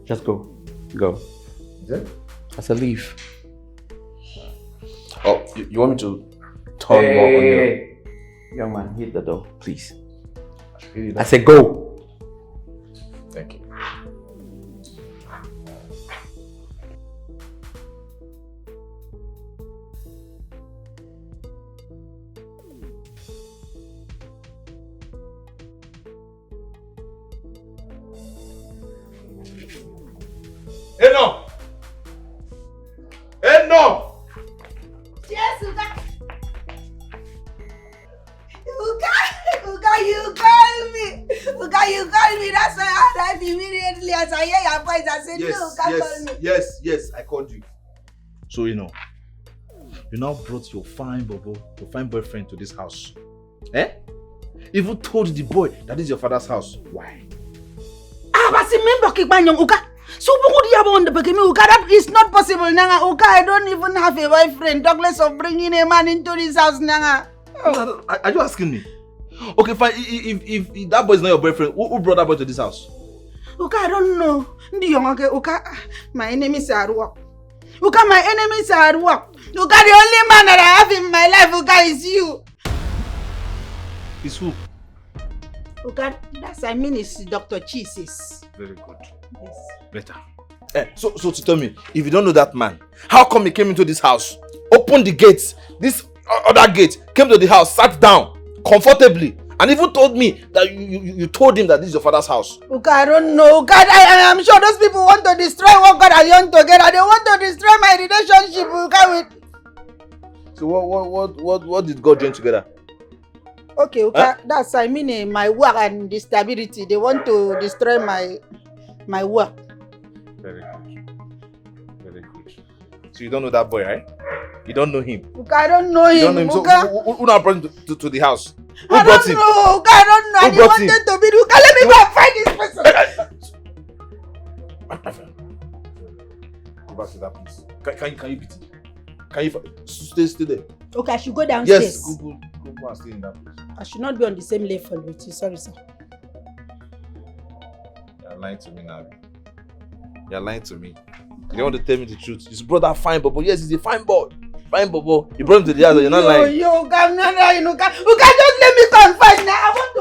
Just go. Go. Is it? As a leave. Oh, you want me to turn more on you? Young man, hit the door, please. Really I said go. Thank you. Enough! Yes, Uga, you call me. That's why I arrived immediately as I hear your voice. I said, no, Uga, call me. Yes, I called you. So, you now brought your fine boyfriend to this house. Even told the boy that is your father's house. Why? But remember, Uga. So that is not possible, Nanga. Uga, I don't even have a boyfriend. Talk less of bringing a man into this house, Nanga. Oh. Are you asking me? Okay, fine. If that boy is not your boyfriend, who brought that boy to this house? Uga, I don't know. Uga, my enemies are work. Uga, my enemies are work. Uga, the only man that I have in my life, Uga, is you. Is who? Uga, it's Dr. Jesus. Very good. Yes. Better. So to tell me, if you don't know that man, how come he came into this house, opened the gates, this other gate, came to the house, sat down comfortably, and even told me that you told him that this is your father's house? Uga, I don't know. God, I am sure those people want to destroy what God has done together. They want to destroy my relationship, Uga, with. So what did God join together? Okay, that's my work and the stability. They want to destroy my work. Very good. So you don't know that boy, right? You don't know him. Uka, I don't know You him. don't know him. So Uka. who now brought him to the house? Who I brought don't him? know. Uka, I don't know. Who And he brought him? wanted to be. Uka, let me go and find this person. Go back to that place. Can you beat it? Can you stay there? Okay, I should go downstairs. Yes, go and stay in that place. I should not be on the same level with you. Sorry, sir. You're lying to me now. You're lying to me. You don't want to tell me the truth. His brother fine bobo. Yes, he's a fine boy. Fine bobo. You brought him to the house and you're not lying. Yo, Uka, I'm not lying. Uka, just let me confess now. I want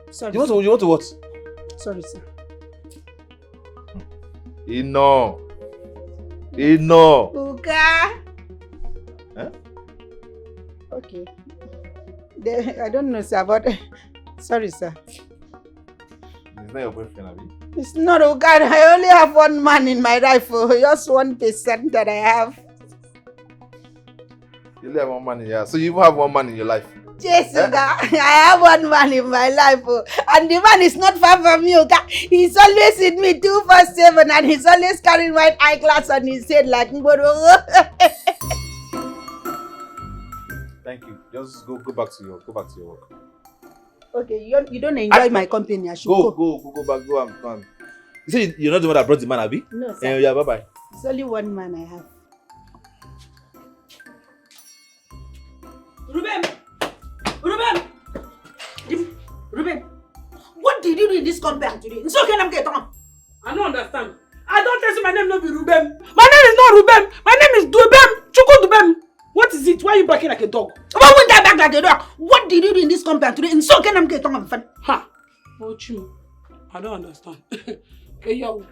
to. Sorry. You want to what? Sorry, sir. Enough. Uka. Huh? Okay. I don't know, sir, but sorry, sir. He's not your boyfriend, Abi? It's not, Uka. I only have one man in my life. Just 1% that I have. You only have one man in your life. So you even have one man in your life? Yes, Uka. I have one man in my life. And the man is not far from me, Uka. He's always with me 247 and he's always carrying white eyeglass on his head like Mboro. Thank you. Just go back to your work. Okay, you don't enjoy my company. I should go. Go back. Go and. You say you're not the one that brought the man, Abi? No, sir. Yeah, bye. It's only one man I have. Ruben, what did you do in this compound today? It's okay, I'm getting on. I don't understand. I don't tell you my name no be Ruben. My name is not Ruben. My name is Dubem. Chuku Dubem. What is it? Why are you barking like a dog? Why wouldn't I back like a dog? What did you do in this compound today? It's okay, I'm getting on. Ha. What you? I don't understand. Hey, yo.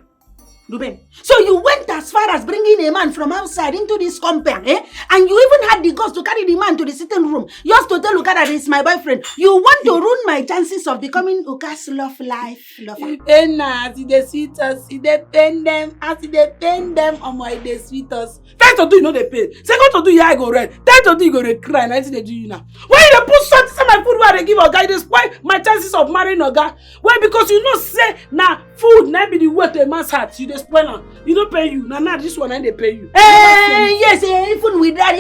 Ruben, so you went as far as bringing a man from outside into this compound, eh? And you even had the guts to carry the man to the sitting room just to tell Uka that he's my boyfriend. You want to ruin my chances of becoming Uka's love life lover. As they sweet us, they pain them, as they pain them, my they sweet us. First to do, you know they pay. Second to do, yeah, I go red. Third to do, you go red cry. And I see they do you now. Why they put salt in my food where they give a guy this? Why my chances of marrying a guy? Why? Because you know say now food now be the way to a man's heart. You just spoil am. You don't pay you. Now this one and they pay you. Yes, even with that.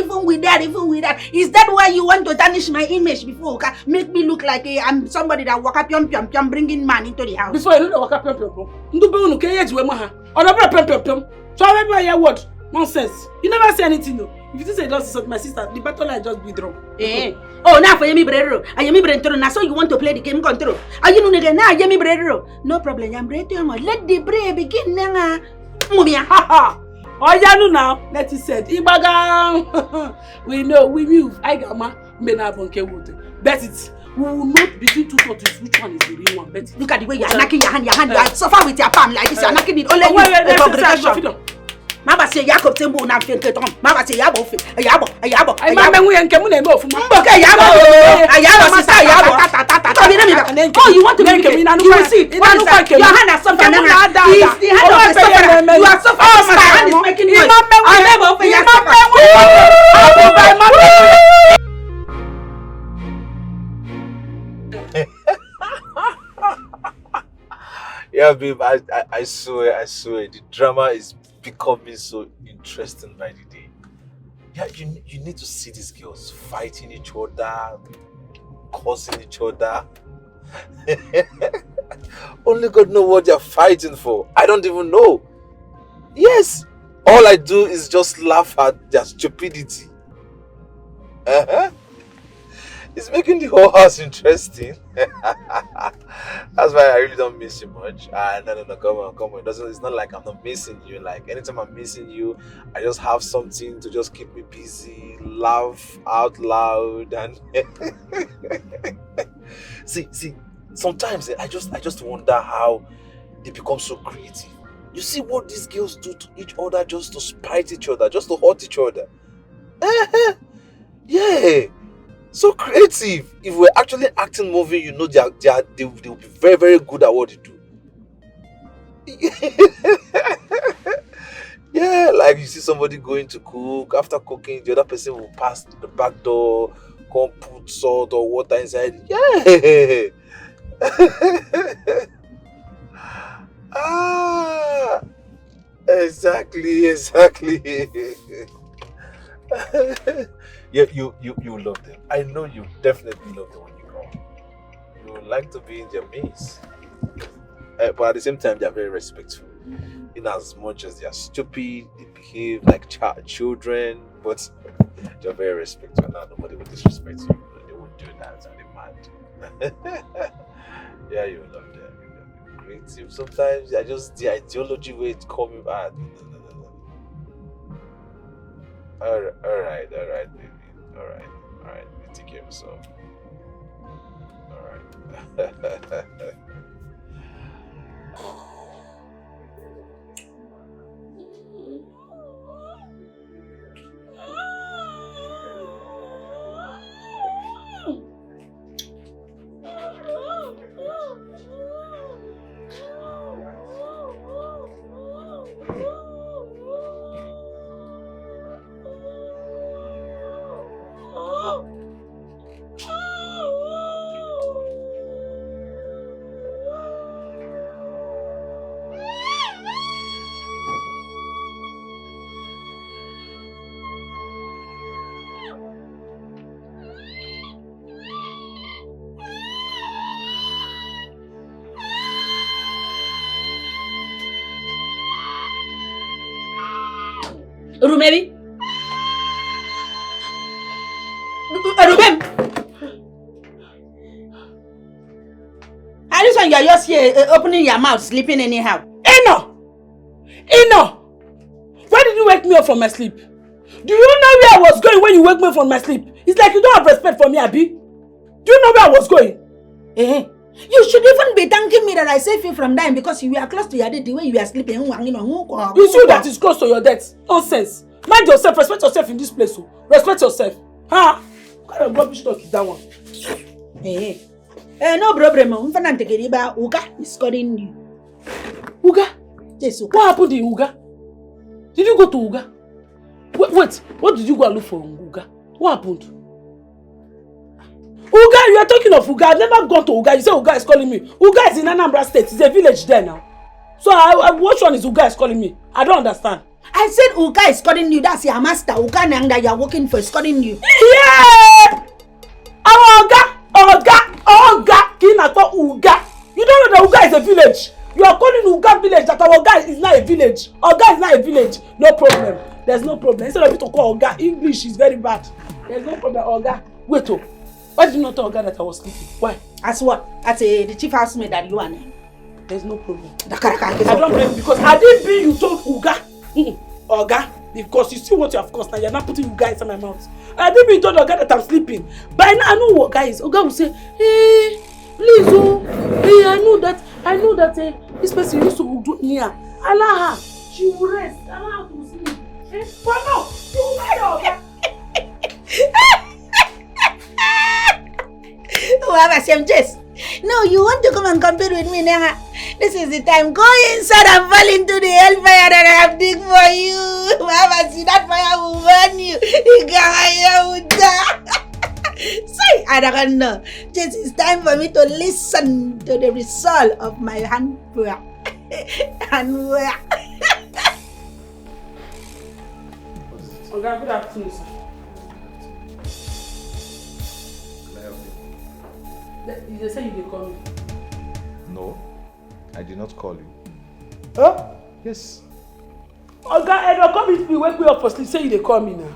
Is that why you want to tarnish my image before Uka? Make me look like I'm somebody that walk up pium bringing man into the house. Before you know walk up pium. Ndu be unu ke yeji we maha. Ona bra pium. So I remember your word. Nonsense. You never say anything, no. If you say just my sister, the battle line just be drawn. Oh, now for Yemi Brero. Ayemi Brentoro. Now so you want to play the game control. Are you no nigga now Yemi Brero? No problem. I'm ready. Let the bray begin now. Mumia. Oh yeah, no now. Let it set. Ibaga. We know. We move. I got my mena bonke wote. Bet it. We will not between two tortoises. Which one is the real one? Bet it. Look at the way you're knocking your hand. You suffer with your palm like this. You're knocking it only you. Congregation. Mama say Jacob Tembo na fente tom. Mama say Yabo fe. Yabo. Ai mama mu yanke mu na eme ofuma. Mboke Yabo. Ayabo sister Yabo. Oh, you want to make it? You will see. Your hand has something. It's the hand of the sufferer. You are suffering. My hand is making noise. Ayabo fe. Yeah, babe, I swear, the drama is becoming so interesting by the day. Yeah, you need to see these girls fighting each other, causing each other. Only God knows what they're fighting for. I don't even know. Yes, all I do is just laugh at their stupidity. It's making the whole house interesting. That's why I really don't miss you much. No, come on. It's not like I'm not missing you. Like anytime I'm missing you, I just have something to just keep me busy, laugh out loud, and see. Sometimes I just wonder how they become so creative. You see what these girls do to each other just to spite each other, just to hurt each other. Yeah. So creative. If we're actually acting movie, you know they'll be very, very good at what they do. Yeah, like you see somebody going to cook, after cooking, the other person will pass the back door, come put salt or water inside. Yeah. Exactly. Yeah, you love them. I know you definitely love them when you go. You would like to be in their midst. But at the same time, they are very respectful. In as much as they are stupid, they behave like children, but they're very respectful. Now nobody will disrespect you. They won't do that. They're mad. Yeah, you love them. You're creative. Sometimes they are just the ideology way to come bad. Alright, baby. Alright. You take care of yourself. Alright. Rumeri? Rubem! This one you are just here opening your mouth, sleeping anyhow. Eno! Why did you wake me up from my sleep? Do you know where I was going when you wake me up from my sleep? It's like you don't have respect for me, Abi. Do you know where I was going? You should even be thanking me that I saved you from dying because you were close to your death the way you were sleeping. It's you that is close to your death. Nonsense. Mind yourself, respect yourself in this place. Respect yourself. Huh? What kind of rubbish talk is that one? No problem. Uga is calling you. Uga? Yes, Uga. What happened in Uga? Did you go to Uga? Wait. What did you go and look for in Uga? What happened? Uga, you are talking of Uga. I've never gone to Uga. You say Uga is calling me. Uga is in Anambra State. It's a village there now. So which one is Uga is calling me? I don't understand. I said Uga is calling you. That's your master. Uga Nanga you are working for is calling you. Yeah! Our Oga! Kinako Uga. You don't know that Uga is a village. You are calling Uga village that our Oga is not a village. Oga is not a village. No problem. There's no problem. Instead of you to call Oga, English is very bad. There's no problem, Oga. Wait, why did you not tell Oga that I was sleeping? Why? As what? As the chief housemaid that you are now. There's no problem. I don't blame you because I didn't be you told Uga. Oga, because you see what you have caused now. You're not putting Uga inside my mouth. I didn't be told Oga that I'm sleeping. By now I know what Oga is. Oga will say, hey, please, hey, I know that this person used to do here. Allow her. She will rest. Allow her to sleep. But no, you will marry Oga. No, you want to come and compete with me now? This is the time. Go inside and fall into the hellfire that I have dig for you. Mama, see that fire will burn you. Say, I don't know. This is time for me to listen to the result of my handwork. Handwork. Oga, good afternoon, sir. They say you call me. No, I did not call you. Huh? Yes. Oga, I don't come if you wake me up for sleep. Say you call me now.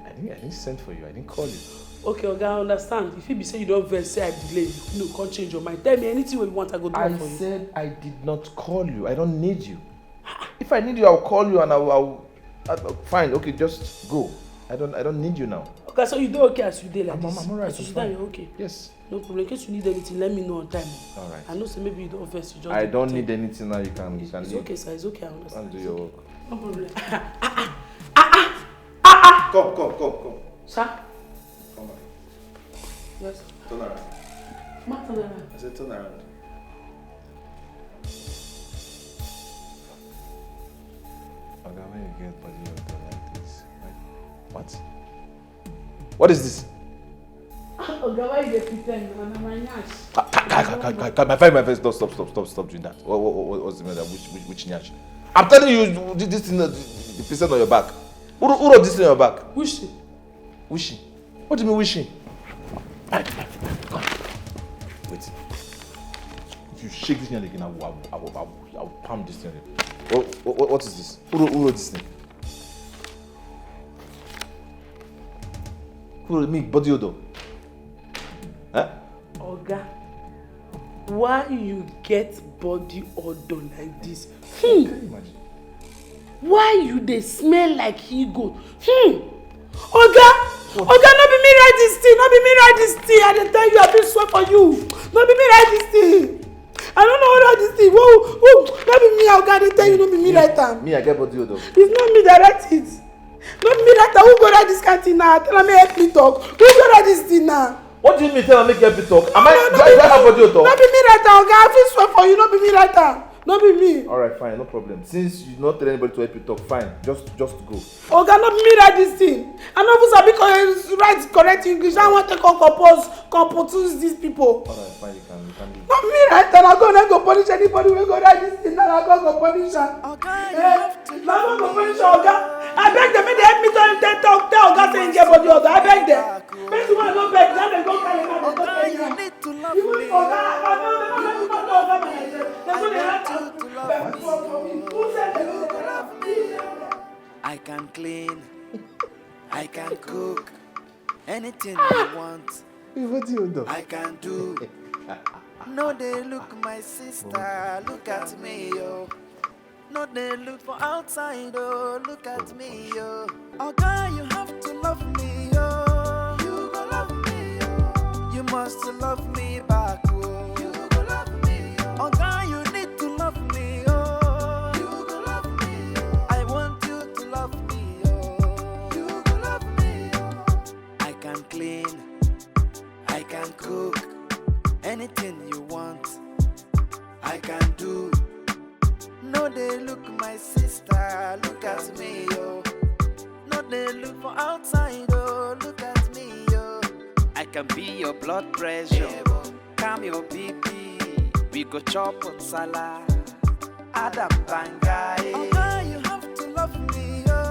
I didn't send for you. I didn't call you. Okay, Oga, I understand. If you be say you don't vex, say I delay you. No, can't change your mind. Tell me anything you want, I go do it for you. I said I did not call you. I don't need you. If I need you, I'll call you and I'll fine. Okay, just go. I don't need you now. Okay, so you do okay as you did like this. I'm alright. As you did, you're okay. Yes. No problem. In case you need anything, let me know on time. Alright. I know, so maybe you don't vex. You just. I don't need anything now. You can. It's okay, sir. It's okay. I understand. Do your work. No problem. Come. Sir. Come on. Yes. Turn around. Turn around. I said turn around. Okay, when you get body like this, what? What is this? Oga, why you pretend? My face, stop doing that. What's the matter? Which nyash? I'm telling you, this thing, the person on your back. Who wrote this thing on your back? Wishy. Wishy. What do you mean wishy? Wait. If you shake this thing again, I will palm this thing. What is this? Who wrote this thing? Who wrote me? Body odor? Huh? Oga, why you get body odor like this? Can you imagine? Why you dey smell like he goat? Oga, no be me write this thing. I dey tell you, I feel swear for you. No be me write this thing. I don't know how to write this thing. Whoa, no be me, Oga, I dey tell you, no be me write am. Me, I get body odor. It's not me that write it. No be me write am. Who go write this kind of thing now? Tell me help me talk. Who go write this thing now? What do you mean tell me help me talk? Do I have body odor? No be me write am, Oga. I feel swear for you. No be me write am. No be me. Alright, fine, no problem. Since you not tell anybody to help you talk, fine. Just go. Oga, no be me write this thing. I no even sabi write correct English. I want to compose these people. Alright, fine, you can do it. No be me write am. I go punish anybody wey go write this thing. Now I go punish am. Now I go punish Oga. I beg them, make they help me tell Oga say he get body odor. I beg them. Make you want no beg. Now they go carry am. They go carry am. Even Oga, I don't know Oga myself. They go dey help am. I can clean, I can cook, anything you want, I can do. No, they look, my sister, look at me, yo. No, they look for outside, oh, look at me, yo. Oh, God, you have to love me, yo. You go love me, yo. You must love me back, oh. You go love me, yo. Oh, God, you need to love me, yo. You go love me, yo. I want you to love me, yo. You go love me, yo. I can clean, I can cook, anything you want, I can do. No, they look, my sister, look at me, yo. No, they look for outside, oh, look at me, yo. I can be your blood pressure, calm your BP. We go chop on salad, Adam Bangai.